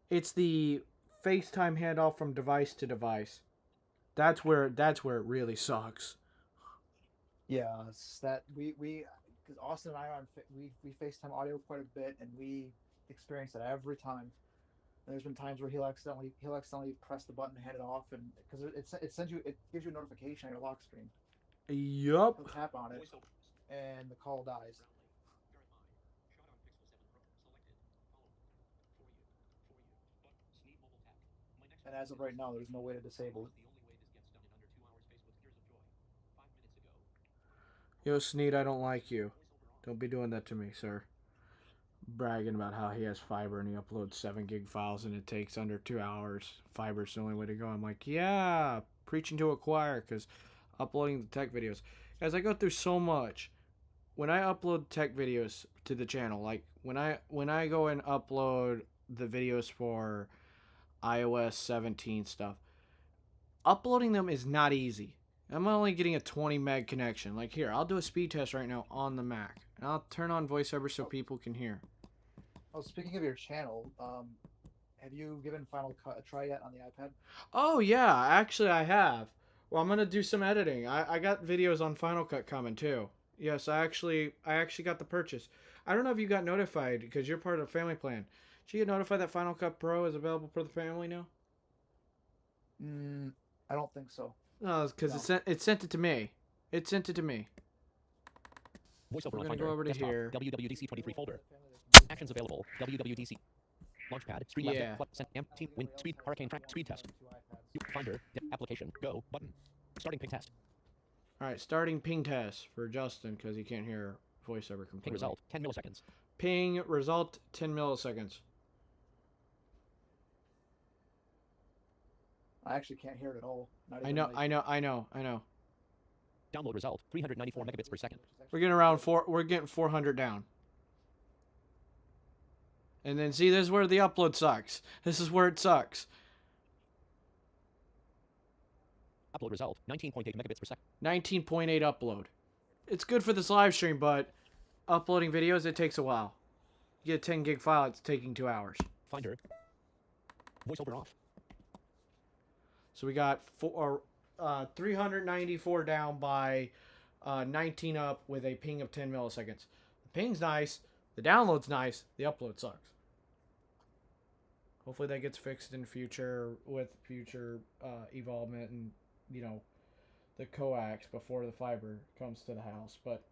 It's the FaceTime handoff from device to device. That's where it really sucks. yeah, it's that we because Austin and I are we FaceTime audio quite a bit, and we experience that every time. And there's been times where he'll accidentally press the button to hand it off, and because it gives you a notification on your lock screen. He'll Yup. tap on it, and the call dies. And as of right now, there's no way to disable it. Yo, Sneed, I don't like you. Don't be doing that to me, sir. bragging about how he has fiber and he uploads 7 gig files and it takes under 2 hours. Fiber's the only way to go. I'm like, yeah, preaching to a choir because uploading the tech videos. As I go through so much, when I upload tech videos to the channel, like when I go and upload the videos for iOS 17 stuff, uploading them is not easy. I'm only getting a 20 meg connection. Like here, I'll do a speed test right now on the Mac. And I'll turn on voiceover so people can hear. Oh, speaking of your channel, have you given Final Cut a try yet on the iPad? Oh yeah, actually I have. Well, I'm gonna do some editing. I got videos on Final Cut coming too. Yes, I actually got the purchase. I don't know if you got notified because you're part of the family plan. Did you get notified that Final Cut Pro is available for the family now? I don't think so. No, because No. it sent it to me. It sent it to me. VoiceOver We're on gonna Finder. go over to Desktop. here. WWDC 23 folder. Actions available. WWDC. Launchpad. Yeah. Streamlabs. Send. Team. Win. Speed. Hurricane track. Speed test. Finder. Application. Go. Button. Starting ping test. All right, starting ping test for Justin because he can't hear voiceover completely. Ping result. 10 milliseconds. Ping result 10 milliseconds. I actually can't hear it at all. Not I even, know, like, I know. Download result. 394 megabits per second. We're getting around we're getting 400 down. And then see, this is where the upload sucks. This is where it sucks. Upload result. 19.8 megabits per second. 19.8 upload. It's good for this live stream, but uploading videos, it takes a while. You get a 10 gig file, it's taking 2 hours. Finder. VoiceOver off. So we got 394 down by 19 up with a ping of 10 milliseconds. The ping's nice. The download's nice. The upload sucks. Hopefully that gets fixed in future with future evolvement and, you know, the coax before the fiber comes to the house. But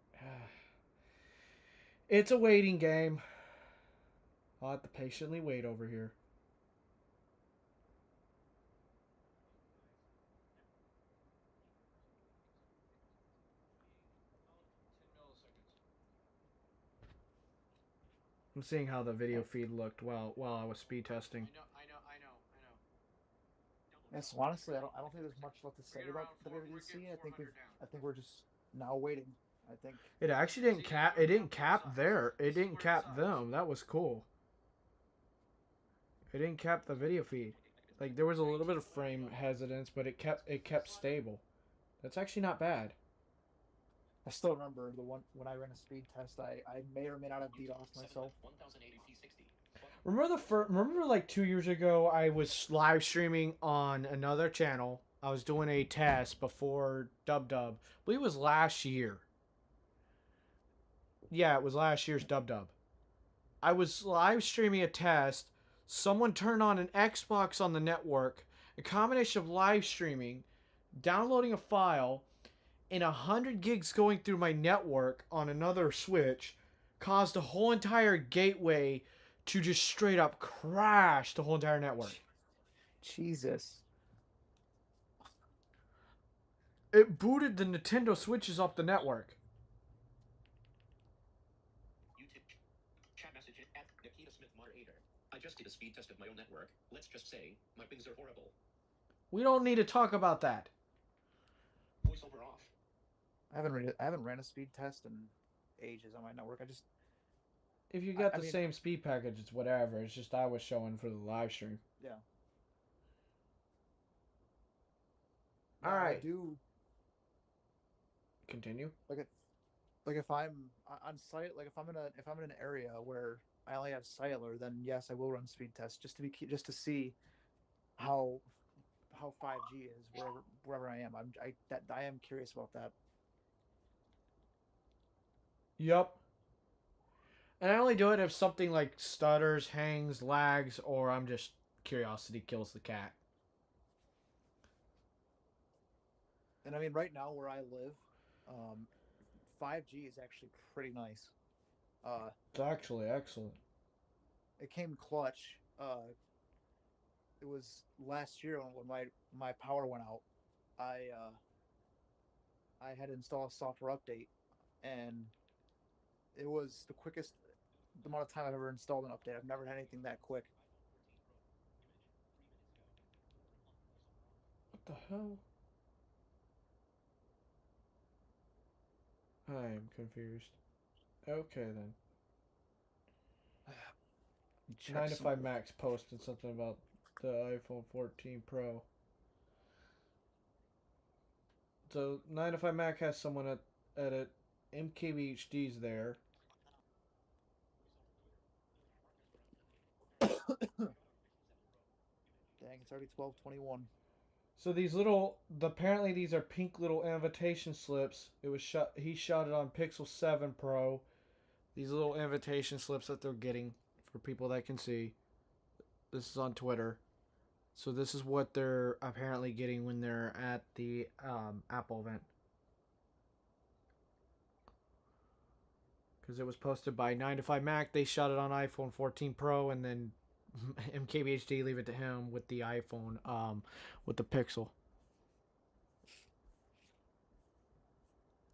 it's a waiting game. I'll have to patiently wait over here. I'm seeing how the video feed looked while I was speed testing. I know. Yeah, so honestly, I don't think there's much left to say about WWDC. I think we're just now waiting. I think It actually didn't cap. It didn't cap there. It didn't cap them. That was cool. It didn't cap the video feed. Like there was a little bit of frame hesitance, but it kept stable. That's actually not bad. I still remember the one when I ran a speed test. I may or may not have DDoSed myself. Remember like 2 years ago I was live streaming on another channel. I was doing a test before WWDC. I believe it was last year. Yeah, it was last year's WWDC. I was live streaming a test. Someone turned on an Xbox on the network. A combination of live streaming, downloading a file, and 100 gigs going through my network on another switch caused the whole entire gateway to just straight up crash the whole entire network. Jesus. It booted the Nintendo Switches off the network. YouTube chat message at Nikita Smith moderator. I just did a speed test of my own network. Let's just say my pings are horrible. We don't need to talk about that. VoiceOver off. I haven't ran a speed test in ages on my network. If you got I the mean, same speed package, it's whatever. It's just I was showing for the live stream. yeah. All right. I do Continue. like if I'm on site, like if I'm in an area where I only have cellular, then yes, I will run speed tests just to see how 5G is wherever I am. I am curious about that. Yep. And I only do it if something like stutters, hangs, lags, or I'm just curiosity kills the cat. And I mean, right now where I live, 5G is actually pretty nice. It's actually excellent. It came clutch. It was last year when my power went out. I had to install a software update, and it was the quickest the amount of time I've ever installed an update. I've never had anything that quick. What the hell? I am confused. Okay then. 9 to 5 Max posted something about the iPhone 14 Pro. So 9 to 5 Mac has someone at it. MKBHD's there. Dang, it's already 12:21. So apparently these are pink little invitation slips. It was shot. He shot it on Pixel 7 Pro. These little invitation slips that they're getting for people that can see. This is on Twitter. So this is what they're apparently getting when they're at the Apple event. Because it was posted by 9 to 5 Mac. They shot it on iPhone 14 Pro, and then MKBHD leave it to him with the iPhone, with the Pixel.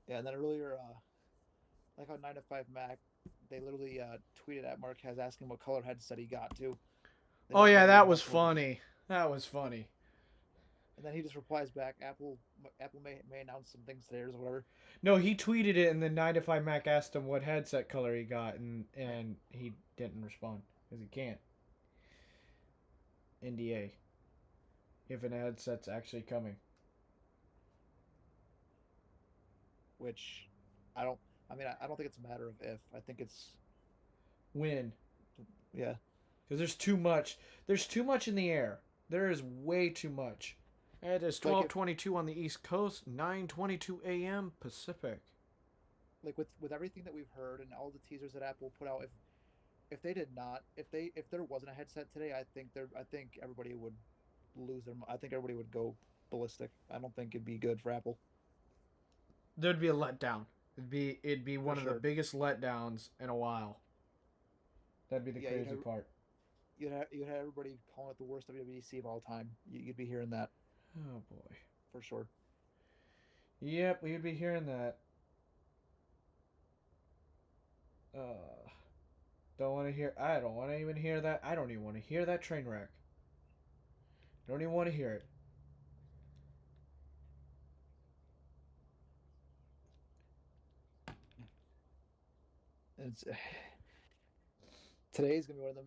Yeah, and then earlier, like on 9 to 5 Mac, they literally tweeted at Marquez asking what color headset he got too. Oh yeah, that was funny. That was funny. And then he just replies back, Apple may announce some things today or whatever. No, he tweeted it, and then 9 to 5 Mac asked him what headset color he got, and he didn't respond because he can't. NDA. If a headset's actually coming. Which, I don't think it's a matter of if. I think it's when. Yeah. Because there's too much. There's too much in the air. There is way too much. It is 12:22 on the East Coast, 9:22 a.m. Pacific. Like with everything that we've heard and all the teasers that Apple put out, if they did not, if there wasn't a headset today, I think everybody would lose their. I think everybody would go ballistic. I don't think it'd be good for Apple. There'd be a letdown. It'd be one of the biggest letdowns in a while. That'd be the crazy part. You'd have everybody calling it the worst WWDC of all time. You'd be hearing that. Oh boy. For sure. Yep, we'd be hearing that. Don't want to hear. I don't want to even hear that. I don't even want to hear that train wreck. Don't even want to hear it. It's today's gonna be one of them.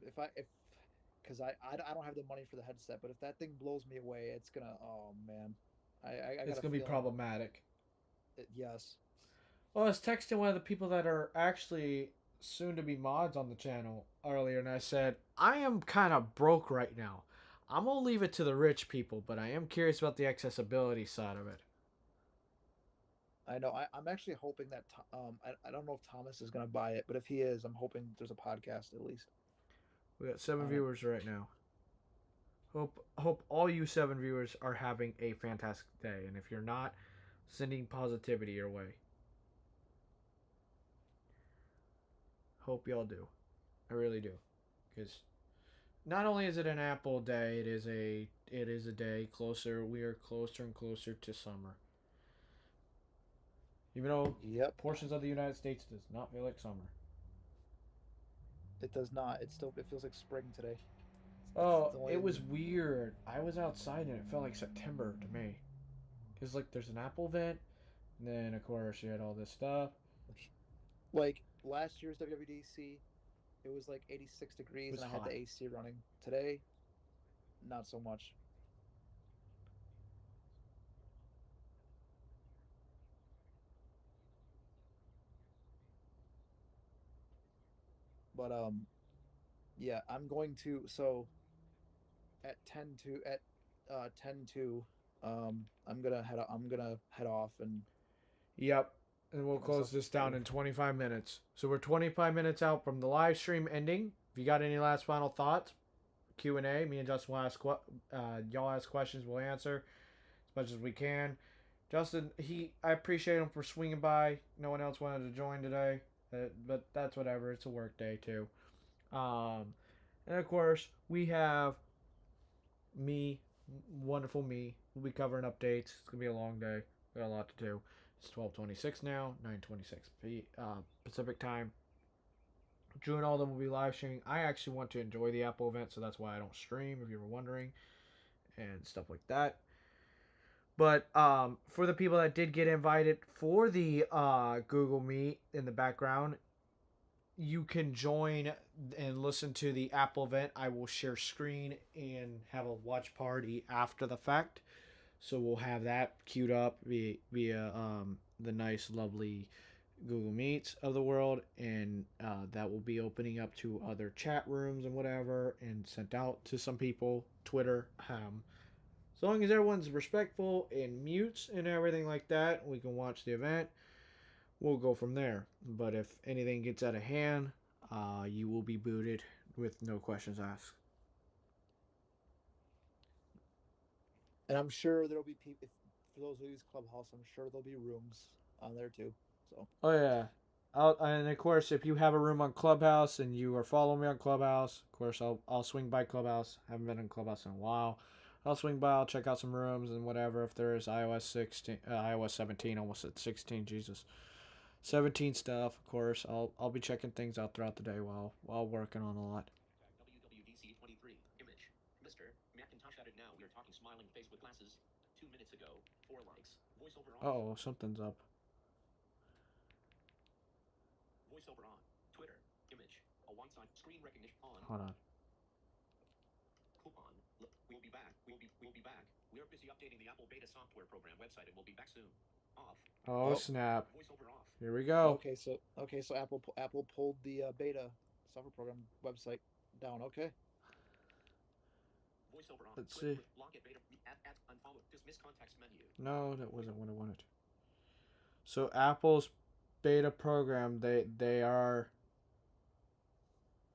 Because I don't have the money for the headset, but if that thing blows me away, it's gonna. Oh man, it's gonna be problematic. Yes. Well, I was texting one of the people that are actually soon to be mods on the channel earlier, and I said, I am kind of broke right now. I'm gonna leave it to the rich people, but I am curious about the accessibility side of it. I know. I'm actually hoping that I don't know if Thomas is gonna buy it, but if he is, I'm hoping there's a podcast at least. We got 7 viewers right now. Hope all you 7 viewers are having a fantastic day, and if you're not, sending positivity your way. Hope y'all do. I really do, because not only is it an Apple day, it is a day closer. We are closer and closer to summer. Even though portions of the United States does not feel like summer. It does not. It feels like spring today. It was weird. I was outside and it felt like September to me. Because like there's an Apple event, and then of course you had all this stuff. Like last year's WWDC, it was like 86 degrees and I had the AC running. Today, not so much. But yeah, I'm going to at 10 to I'm gonna head off and Yep. And we'll close this down in 25 minutes. So we're 25 minutes out from the live stream ending. If you got any last final thoughts, Q&A, me and Justin will ask y'all ask questions, we'll answer as much as we can. Justin, I appreciate him for swinging by. No one else wanted to join today, but that's whatever. It's a work day too. And of course, we have me, wonderful me. We'll be covering updates. It's gonna be a long day. We got a lot to do. It's 12:26 now, 9:26 Pacific time. Drew and all of them will be live streaming. I actually want to enjoy the Apple event, so that's why I don't stream, if you were wondering, and stuff like that. But for the people that did get invited for the Google Meet in the background, you can join and listen to the Apple event. I will share screen and have a watch party after the fact. So we'll have that queued up via the nice, lovely Google Meets of the world, and that will be opening up to other chat rooms and whatever, and sent out to some people, Twitter. As long as everyone's respectful and mutes and everything like that, we can watch the event. We'll go from there. But if anything gets out of hand, you will be booted with no questions asked. And I'm sure there'll be people, for those who use Clubhouse, I'm sure there'll be rooms on there too. So. Oh yeah, and of course, if you have a room on Clubhouse and you are following me on Clubhouse, of course I'll swing by Clubhouse. I haven't been in Clubhouse in a while. I'll swing by. I'll check out some rooms and whatever. If there is iOS 16, iOS 17, almost at 16, Jesus, 17 stuff. Of course, I'll be checking things out throughout the day while working on a lot. WWDC 23 image. Mr. Macintosh added now. We are talking smiling face with glasses. 2 minutes ago. 4 likes. Voiceover off. Oh, something's up. Voiceover on. Twitter. Image. A one-side screen recognition on. Hold on. Coupon. We'll be back. We'll be back. We're busy updating the Apple Beta software program website and we'll be back soon. Off. Oh, snap. Voiceover off. Here we go. Okay, so Apple pulled the beta software program website down. Okay. Voiceover on. Let's see. Lock it beta. At unfollow. Dismiss contacts menu. No, that wasn't what I wanted. So Apple's beta program, they are,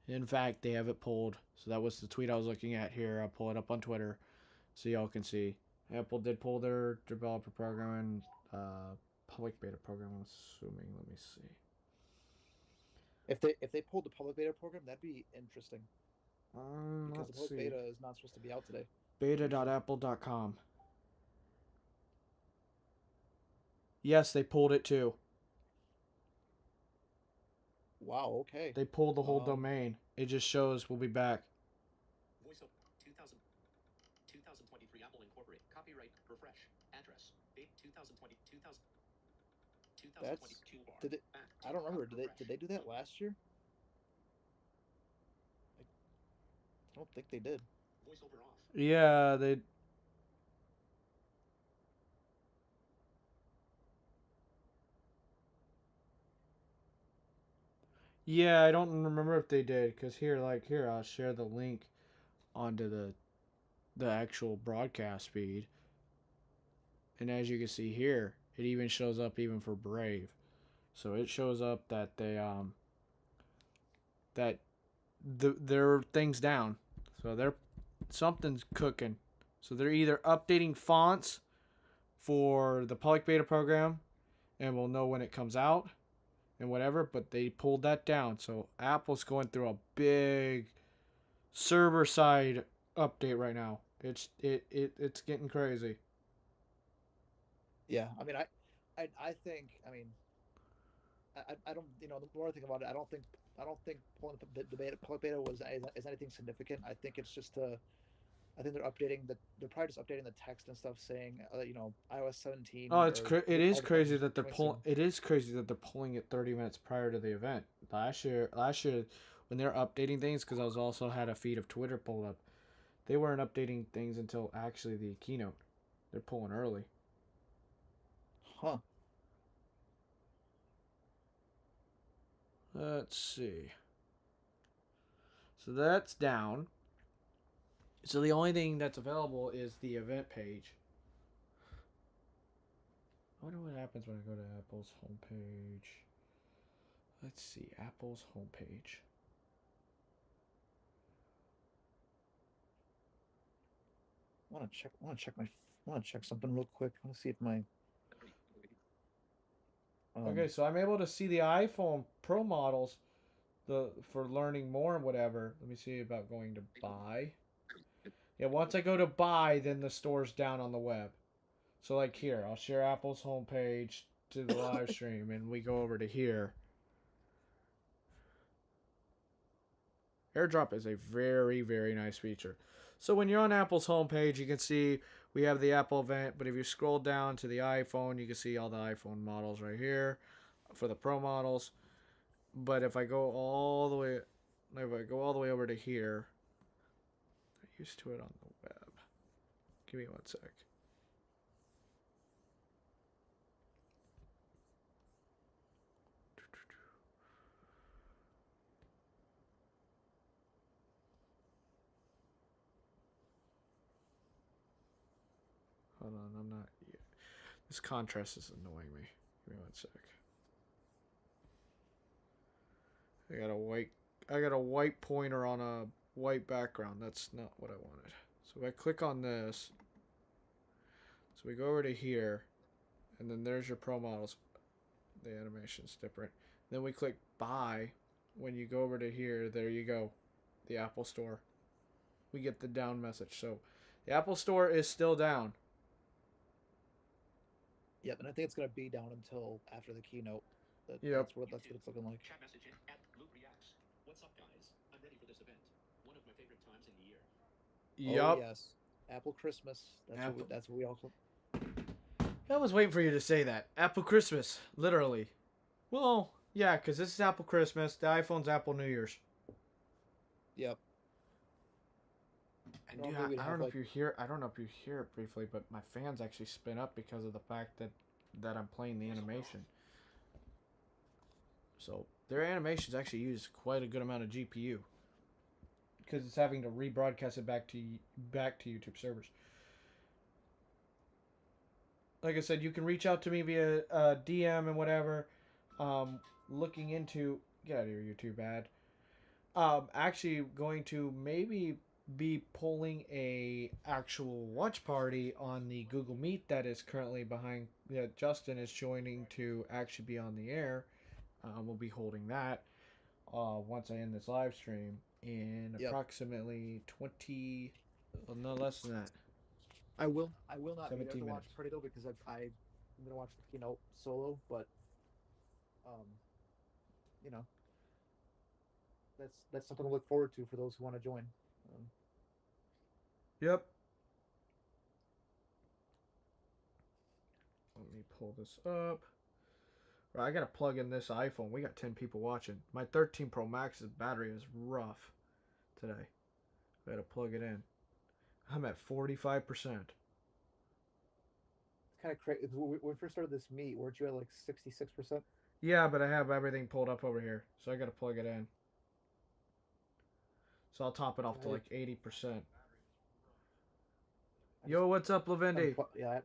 in fact, they have it pulled. So that was the tweet I was looking at here. I'll pull it up on Twitter so y'all can see. Apple did pull their developer program and public beta program, I'm assuming. Let me see. If they pulled the public beta program, that'd be interesting. Because the public beta is not supposed to be out today. Beta.apple.com. Yes, they pulled it too. Wow, okay. They pulled the whole domain. It just shows we'll be back. Voiceover 2023 Apple Incorporate. Copyright. Refresh. Address. 2020 That's did it? I don't remember. Did they do that last year? I don't think they did. Voiceover off. Yeah, they. Yeah, I don't remember if they did, because here, I'll share the link onto the actual broadcast feed. And as you can see here, it even shows up even for Brave. So it shows up that they their thing's down. So something's cooking. So they're either updating fonts for the public beta program, and we'll know when it comes out and whatever, but they pulled that down. So Apple's going through a big server side update right now. It's getting crazy. Yeah, I mean, I think, I mean, I don't, the more I think about it, I don't think pulling the beta, public beta is anything significant. I think it's just I think they're probably just updating the text and stuff, saying iOS 17. Oh, it is crazy that they're pulling it 30 minutes prior to the event. Last year when they're updating things, because I was also had a feed of Twitter pulled up, they weren't updating things until actually the keynote. They're pulling early. Huh. Let's see. So that's down. So the only thing that's available is the event page. I wonder what happens when I go to Apple's homepage. Let's see, Apple's homepage. I want to check something real quick. I want to see if my Okay, so I'm able to see the iPhone Pro models for learning more and whatever. Let me see about going to buy. Yeah, once I go to buy, then the store's down on the web. So like here, I'll share Apple's homepage to the live stream, and we go over to here. AirDrop is a very, very nice feature. So when you're on Apple's homepage, you can see we have the Apple event, but if you scroll down to the iPhone, you can see all the iPhone models right here for the Pro models. But if I go all the way, over to here, I'm used to it on the web. Give me one sec. Hold on, I'm not. Yeah. This contrast is annoying me. Give me one sec. I got a white pointer on a white background. That's not what I wanted. So if I click on this, so we go over to here, and then there's your Pro models. The animation's different. Then we click buy. When you go over to here, there you go. The Apple Store. We get the down message. So the Apple Store is still down. Yep, and I think it's gonna be down until after the keynote. Yep. That's what it's looking like. Chat message in at Luke Reacts. What's up, guys? I'm ready for this event. One of my favorite times in the year. Oh Yup. yes, Apple Christmas. Apple. That's what we all. I was waiting for you to say that. Apple Christmas. Literally. Well, yeah, because this is Apple Christmas. The iPhone's Apple New Year's. Yep. And Normally yeah, we'd I have, don't know like- if you hear. I don't know if you hear it briefly, but my fans actually spin up because of the fact that I'm playing the animation. So their animations actually use quite a good amount of GPU because it's having to rebroadcast it back to YouTube servers. Like I said, you can reach out to me via DM and whatever. Looking into get out of here, YouTube ad. Actually going to maybe be pulling a actual watch party on the Google Meet that is currently behind that Justin is joining to actually be on the air. We'll be holding that once I end this live stream in approximately 20, well, no less than that. I will not be there 17 to watch minutes. Pretty though because I'm gonna watch the keynote solo, but you know, that's something to look forward to for those who want to join. Yep. Let me pull this up. Right, I gotta plug in this iPhone. We got 10 people watching. My 13 Pro Max's battery is rough today. I gotta plug it in. I'm at 45%. It's kind of crazy. When we first started this meet, weren't you at like 66%? Yeah, but I have everything pulled up over here, so I gotta plug it in. So I'll top it off to like 80%. Yo, what's up, Lavendi? Yeah.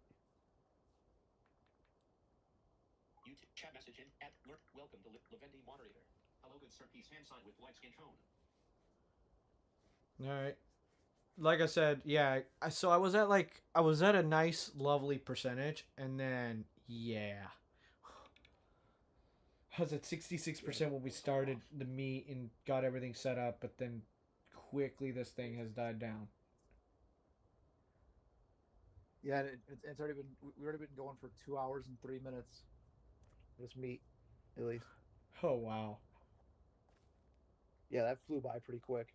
YouTube chat message in at Lurk. Welcome to Lavendi moderator. Hello, good sir. Peace hand sign with light skin tone. All right. Like I said, yeah. So I was at a nice, lovely percentage, and then yeah, I was at 66% when we started the meet and got everything set up, but then quickly this thing has died down. Yeah, it's already been we've already been going for 2 hours and 3 minutes. This meet, at least. Oh wow. Yeah, that flew by pretty quick.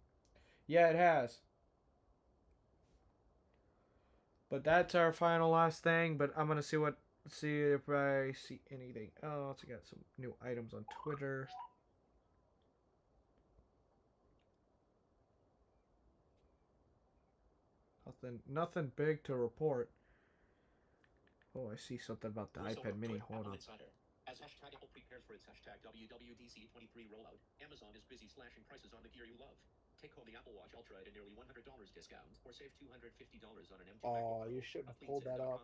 Yeah, it has. But that's our final last thing. But I'm gonna see if I see anything else. I got some new items on Twitter. Nothing big to report. Oh, I see something about the iPad Mini. Hold on. As hashtag Apple prepares for its hashtag WWDC 23 rollout, Amazon is busy slashing prices on the gear you love. Take home the Apple Watch Ultra at a nearly $100 discount, or save $250 on an M2 MacBook Pro. You shouldn't have pulled that up.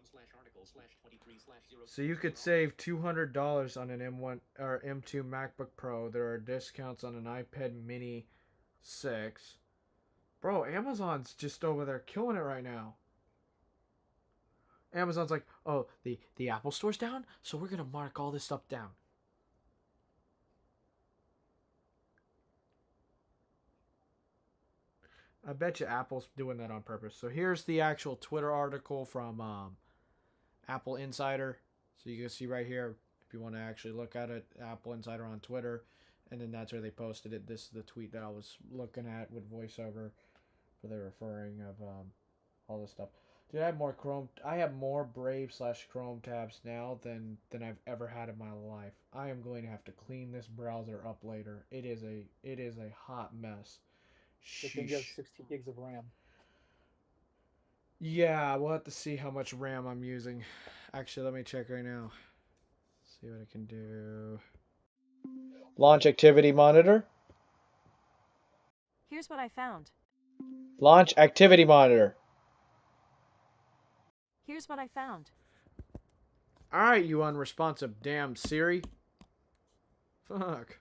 So you could save $200 on an M1 or M2 MacBook Pro. There are discounts on an iPad Mini 6. Bro, Amazon's just over there killing it right now. Amazon's like, oh, the Apple Store's down, so we're gonna mark all this stuff down. I bet you Apple's doing that on purpose. So here's the actual Twitter article from Apple Insider. So you can see right here, if you want to actually look at it, Apple Insider on Twitter. And then that's where they posted it. This is the tweet that I was looking at with voiceover for the referring of all this stuff. Dude, I have more Brave / Chrome tabs now than I've ever had in my life. I am going to have to clean this browser up later. It is a hot mess. Good thing you have 60 gigs of RAM. Yeah, we'll have to see how much RAM I'm using. Actually, let me check right now. See what I can do. Launch activity monitor. Here's what I found. Launch activity monitor. Here's what I found. Alright, you unresponsive damn Siri. Fuck.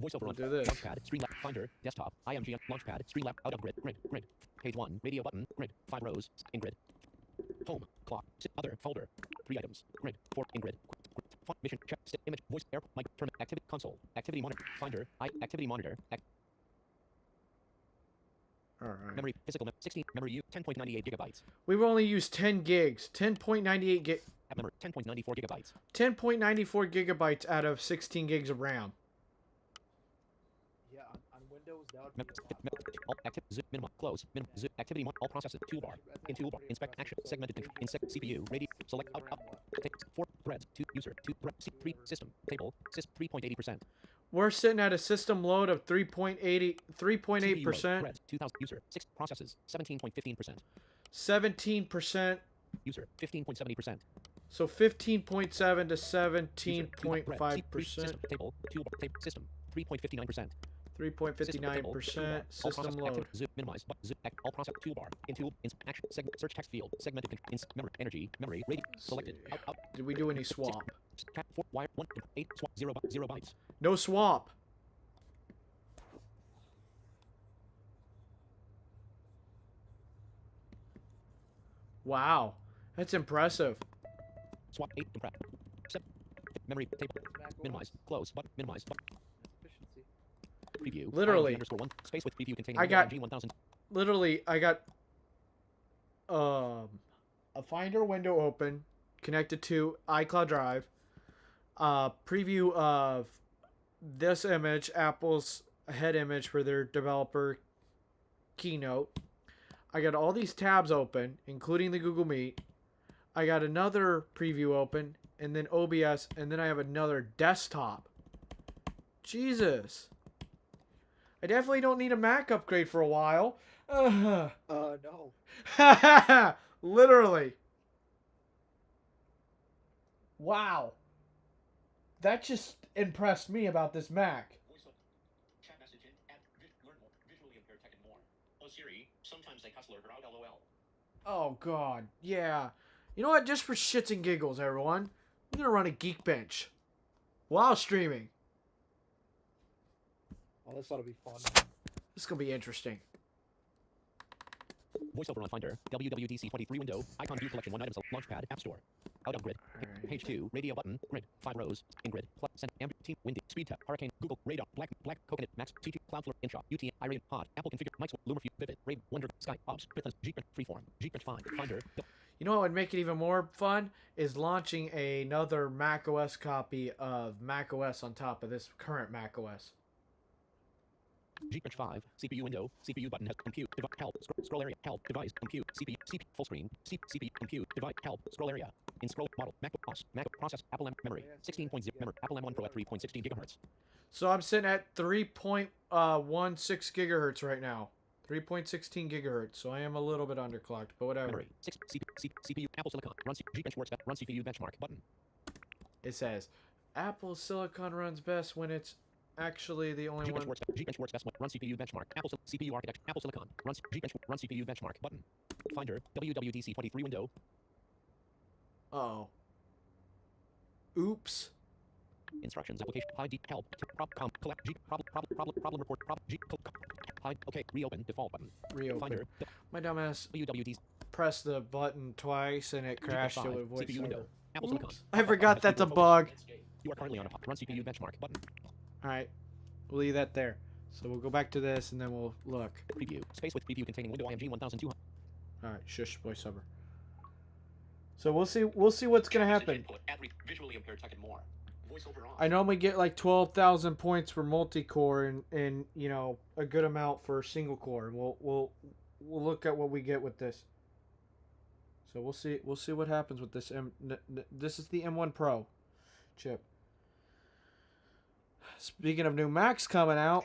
Voiceover We'll on do this. Launchpad, Streamlab, Finder, Desktop, IMG, Launchpad, Streamlab, out of grid, grid. Page 1, radio button, grid, 5 rows, in grid. Home, clock, other, folder, 3 items, grid, 4, in grid. Font, mission, check, image, voice, air, mic, term, activity, console, activity monitor, Finder, activity monitor, Alright. memory, physical, 16, memory, 10.98 gigabytes. We've only used 10 gigs. 10.98 gig. App memory, 10.94 gigabytes. 10.94 gigabytes out of 16 gigs of RAM. Yeah, on Windows, that would be All active, zip, minimum, close, minimum, zip, activity, all processes, toolbar, in toolbar, inspect, action, segmented, insect, CPU, radio, select, up, take, 4 threads, 2 user, 2 3 system, table, 3.80%. We're sitting at a system load of 3.8%. 2000 user, 6 processes, 17.15%. 17%. User, 15.70%. So 15.7 to 17.5%. Table, toolbar, system, 3.59%. 3.59% system load. Zip, minimize, zip, all process, toolbar, in tool, action, segment, search text field, segmented, memory, energy, memory, radio, selected, out, Did we do any swap? 4, wire, 1, 8, 0 bytes. No swap. Wow, that's impressive. Swap 8, compress. 7, memory, table, minimize, close, button, minimize, button. efficiency. Preview. Literally. _1, space with preview containing I got- G1000. Literally, I got a Finder window open, connected to iCloud Drive, preview of this image, Apple's head image for their developer keynote. I got all these tabs open, including the Google Meet. I got another preview open, and then OBS, and then I have another desktop. Jesus. I definitely don't need a Mac upgrade for a while. No. Literally. Wow. That just impressed me about this Mac. Chat message in, learn more, visually impaired tech and more. Oh Siri, sometimes they cuss her out, LOL. Oh, God. Yeah. You know what? Just for shits and giggles, everyone. I'm going to run a Geekbench while streaming. Oh, this ought to be fun. This is going to be interesting. Voiceover on Finder, WWDC 23 window, icon view collection 1 items, Launchpad, App Store. Out of grid. Alright. Page 2, radio button, grid, 5 rows, in grid, send, team, windy, speed tap, hurricane, Google, radar, black, coconut, max, TT, Cloudflare, InShot, UTM, Irene, Pod, Apple configure, Mics, Lumerview, Vivid, Rave, Wonder, Sky, Ops, Python, Gprint, Freeform, Gprint, Finder. You know what would make it even more fun is launching another macOS copy of macOS on top of this current macOS. Gprint 5, CPU window, CPU button, compute, device, help, scroll area, help, device, compute, CPU, full screen, CPU, compute, device, help, scroll area, in scroll, model, Mac process, Apple M, memory, 16.0, memory, Apple M1 Pro at 3.16 gigahertz. So I'm sitting at 3.16 gigahertz right now. 3.16 gigahertz, so I am a little bit underclocked, but whatever. Memory, CPU, Apple Silicon, run Gbench works, run CPU benchmark, button. It says, Apple Silicon runs best when it's actually the only one. Gbench works best, run CPU benchmark, Apple CPU architecture, Apple Silicon, run Gbench, run CPU benchmark, button. Finder, WWDC 23 window. Uh-oh. Oops. Instructions, application, hide, help, collect, problem report, hide, okay, reopen, default button. Reopen. Finder, My dumbass WWDC, pressed the button twice and it crashed it with CPU window, voiceover. Apple Silicon. Oops. I forgot that's a bug. You are currently on a run CPU benchmark, button. Alright. We'll leave that there. So we'll go back to this and then we'll look. Preview, space with preview containing window IMG 1200. Alright, shush voiceover. So we'll see what's gonna happen. Visually impaired tech and more. Voiceover off. I normally get like 12,000 points for multi-core and you know a good amount for single core. We'll look at what we get with this. So we'll see what happens with this. This is the M1 Pro chip. Speaking of new Macs coming out,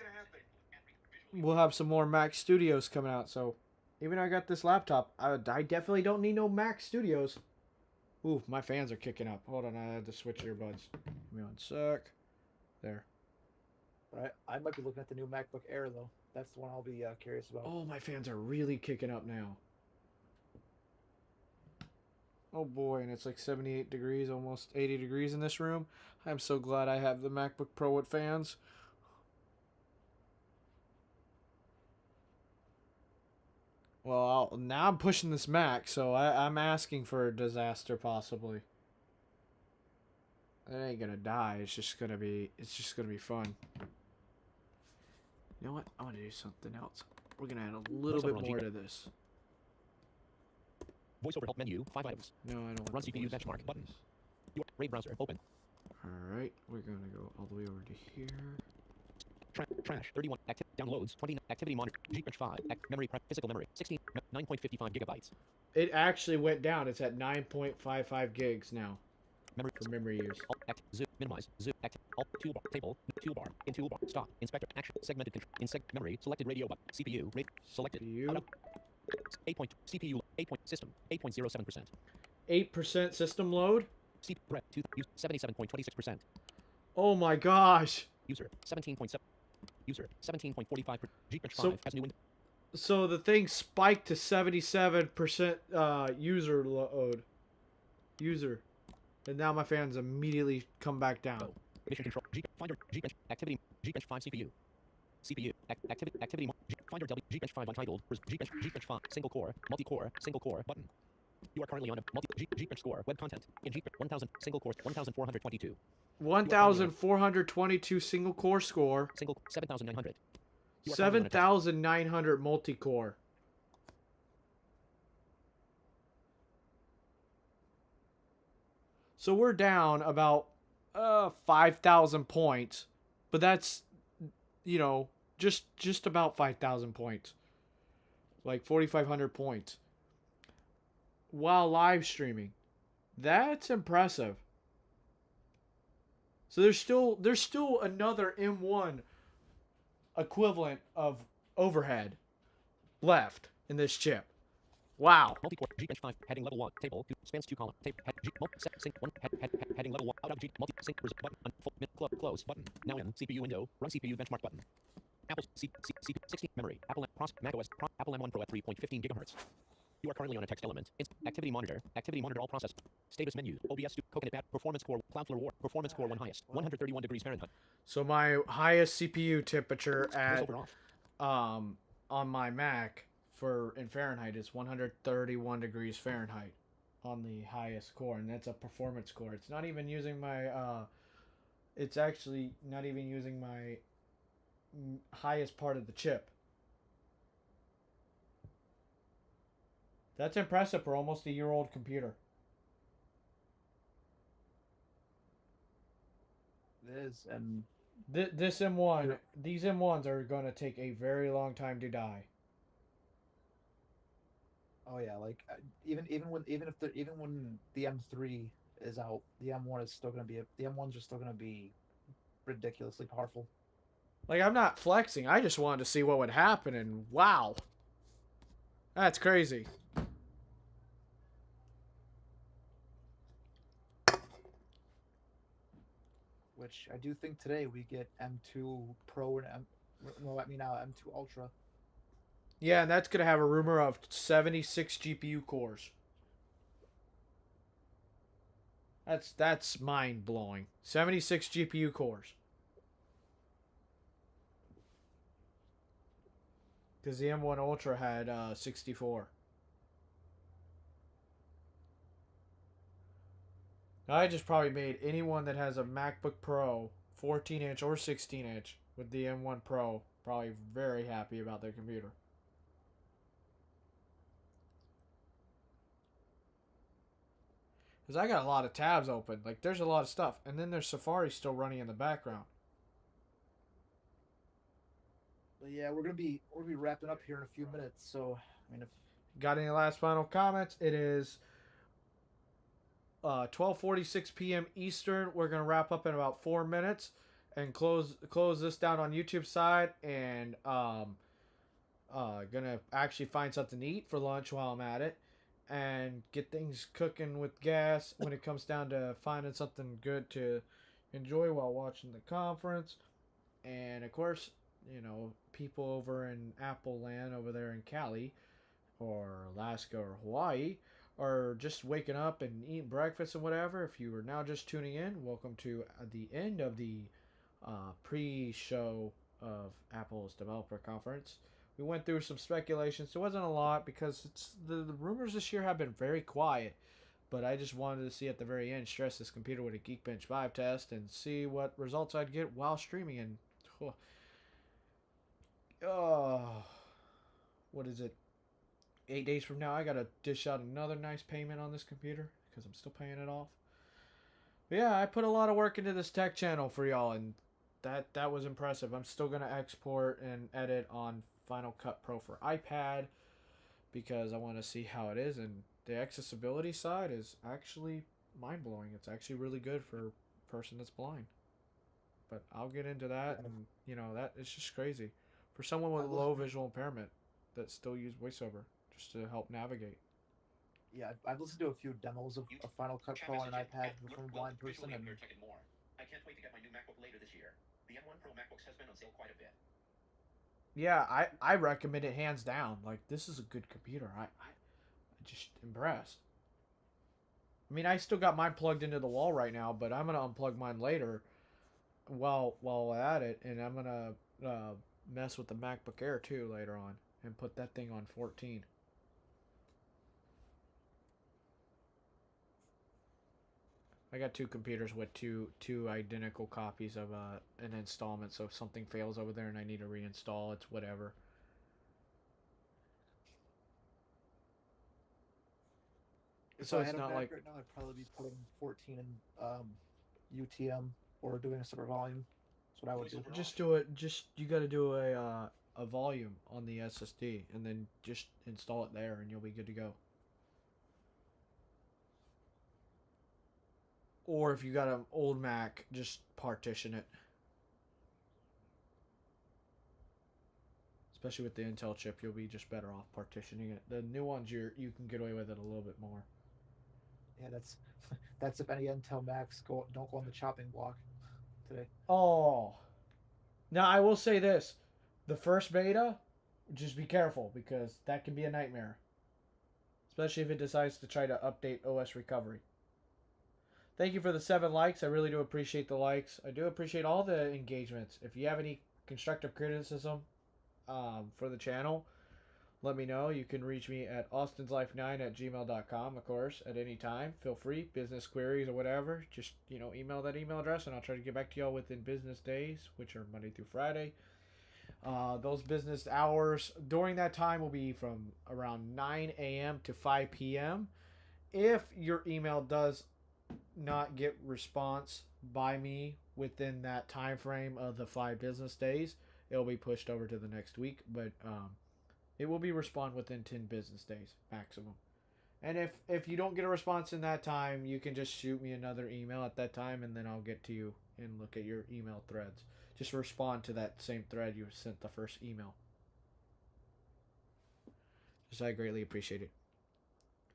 we'll have some more Mac Studios coming out. So even though I got this laptop, I definitely don't need no Mac Studios. Ooh, my fans are kicking up. Hold on, I had to switch earbuds. Give me 1 sec. There. Right. I might be looking at the new MacBook Air though. That's the one I'll be curious about. Oh, my fans are really kicking up now. Oh boy, and it's like 78 degrees, almost 80 degrees in this room. I'm so glad I have the MacBook Pro with fans. Well, now I'm pushing this Mac, so I'm asking for a disaster possibly. It ain't gonna die. It's just gonna be fun. You know what? I'm gonna do something else. We're gonna add a little bit more to this. VoiceOver help menu, 5 items. No, I don't want Run the CPU voice benchmark over button. this. Your RAID browser open. Alright, we're gonna go all the way over to here. Trash 31 downloads 20 activity monitor Geekbench 5 memory physical memory 16 9.55 gigabytes. It actually went down. It's at 9.55 gigs now Memory for memory use. Alt zoom minimize zoom alt toolbar table toolbar in toolbar stop inspector action segmented control in memory selected radio button CPU rate selected CPU. 8 point CPU 8 point system 8.07%. 8% system load. CPU threat 77.26%. Oh my gosh. User 17.7 user 17.45 Geekbench 5 So- has new window. So the thing spiked to 77% user load. User. And now my fans immediately come back down. Mission control Finder Geekbench activity Geekbench 5 CPU activity Finder Geekbench 5 untitled Geekbench 5 single core button. You are currently on a Geekbench score web content in Geekbench 1000 single core 1422 1422 single core score. single 7900 7,900 multi-core. So we're down about 5,000 points, but that's, you know, just about 5,000 points, like 4,500 points, while live streaming. That's impressive. So there's still another M1 equivalent of overhead left in this chip. Wow. multi-core Geekbench 5 heading level 1 table 2 spans 2 column tape sync 1 heading level 1 out of multi sync button close button now in CPU window run CPU benchmark button Apple C 16 memory Apple Mac OS Apple M1 Pro at 3.15 gigahertz. You are currently on a text element. Activity monitor all process. Status menu. OBS Coconut Bat Performance Core Cloudflare War Performance Core 1 highest 131 degrees Fahrenheit. So my highest CPU temperature at Voiceover off. on my Mac in Fahrenheit is 131 degrees Fahrenheit on the highest core, and that's a performance core. It's not even using my it's actually not even using my highest part of the chip. That's impressive for almost a year-old computer. It is, and This M1, these M1s are going to take a very long time to die. oh yeah, like even when the M3 is out, the M1 is still gonna be the M1s are still gonna be ridiculously powerful. Like, I'm not flexing. I just wanted to see what would happen, and wow. That's crazy. Which I do think today we get M2 Pro and M2 Ultra. Yeah, and that's going to have a rumor of 76 GPU cores. That's mind-blowing. 76 GPU cores. Because the M1 Ultra had 64. I just probably made anyone that has a MacBook Pro 14-inch or 16-inch with the M1 Pro probably very happy about their computer. Because I got a lot of tabs open. Like, there's a lot of stuff. And then there's Safari still running in the background. But yeah, we're gonna be wrapping up here in a few minutes. So I mean, if Got any last final comments? It is 12:46 p.m. Eastern. We're gonna wrap up in about 4 minutes and close this down on YouTube side, and gonna actually find something to eat for lunch while I'm at it, and get things cooking with gas when it comes down to finding something good to enjoy while watching the conference. And of course, you know, people over in Apple Land over there in Cali or Alaska or Hawaii are just waking up and eating breakfast and whatever. If you are now just tuning in, welcome to the end of the pre-show of Apple's developer conference. We went through some speculations. It wasn't a lot because the rumors this year have been very quiet. But I just wanted to see at the very end, stress this computer with a Geekbench 5 test and see what results I'd get while streaming. And what is it? 8 days from now, I gotta dish out another nice payment on this computer because I'm still paying it off. But yeah, I put a lot of work into this tech channel for y'all, and that was impressive. I'm still gonna export and edit on Final Cut Pro for iPad because I want to see how it is, and the accessibility side is actually mind-blowing. It's actually really good for a person that's blind. But I'll get into that, and you know, that it's just crazy for someone with low visual impairment that still use VoiceOver just to help navigate. yeah, I've listened to a few demos of Final Cut Pro on an iPad from a blind person, and I can't wait to get my new MacBook later this year. The M1 Pro MacBooks has been on sale quite a bit. Yeah, I recommend it hands down. Like, this is a good computer. I just impressed. I mean, I still got mine plugged into the wall right now, but I'm gonna unplug mine later while at it, and I'm gonna mess with the MacBook Air too later on and put that thing on 14. I got two computers with two identical copies of an installment, so if something fails over there and I need to reinstall, it's whatever. if So I it's had a not Mac like right now, I'd probably be putting 14 in UTM or doing a separate volume. That's what I would do. just do it. Just you got to do a volume on the SSD and then just install it there, and you'll be good to go. Or if you got an old Mac, just partition it. Especially with the Intel chip, you'll be just better off partitioning it. The new ones, you can get away with it a little bit more. Yeah, that's if any Intel Macs don't go on the chopping block today. Oh, now I will say this: the first beta, just be careful because that can be a nightmare. Especially if it decides to try to update OS recovery. Thank you for the 7 likes. I really do appreciate the likes. I do appreciate all the engagements. If you have any constructive criticism for the channel, let me know. You can reach me at austinslife9@gmail.com, of course, at any time. Feel free. Business queries or whatever. Just, email that email address, and I'll try to get back to y'all within business days, which are Monday through Friday. Those business hours during that time will be from around 9 a.m. to 5 p.m. If your email does not get response by me within that time frame of the 5 business days, it'll be pushed over to the next week, but it will be respond within 10 business days maximum. And if you don't get a response in that time, you can just shoot me another email at that time, and then I'll get to you and look at your email threads. Just respond to that same thread you sent the first email. Just I greatly appreciate it.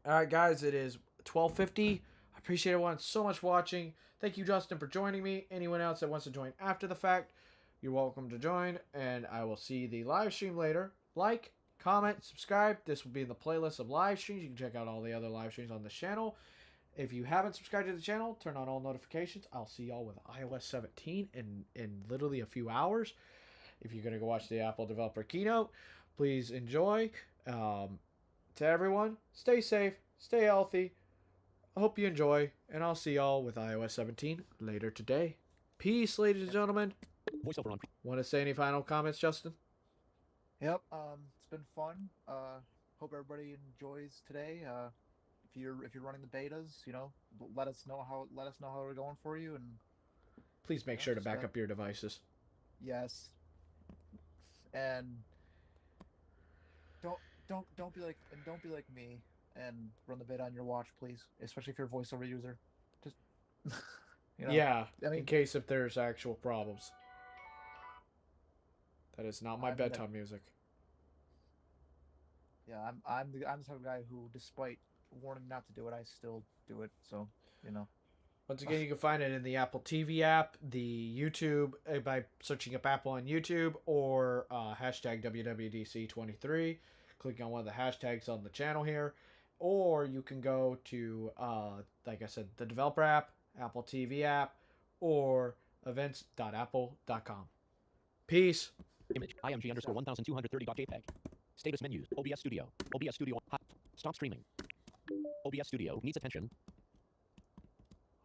All right, guys, it is 12:50. I appreciate everyone so much watching. Thank you, Justin, for joining me. Anyone else that wants to join after the fact, you're welcome to join, and I will see the live stream later. Like, comment, subscribe. This will be in the playlist of live streams. You can check out all the other live streams on the channel. If you haven't subscribed to the channel, turn on all notifications. I'll see y'all with iOS 17 in literally a few hours. If you're going to go watch the Apple Developer Keynote, please enjoy. To everyone, stay safe, stay healthy. I hope you enjoy, and I'll see y'all with iOS 17 later today. Peace, ladies and gentlemen. VoiceOver on. Want to say any final comments, Justin? Yep. It's been fun. Hope everybody enjoys today. if you're running the betas, let us know how we're going for you, and Please make Yeah, sure to just back gotta- up your devices. yes, and don't don't be like me and run the beta on your watch, please, especially if you're a voiceover user. Just Yeah, I in mean, case if there's actual problems. That is not my I'm the- bedtime music. yeah, I'm the type of guy who, despite warning not to do it, I still do it. So Once again, you can find it in the Apple TV app, the YouTube by searching up Apple on YouTube, or hashtag WWDC23, clicking on one of the hashtags on the channel here, or you can go to like I said, the developer app, Apple TV app, or events.apple.com. Peace. Image. IMG underscore 1230.jpg. Status menus. OBS Studio. OBS Studio. Hot. Stop streaming. OBS Studio needs attention.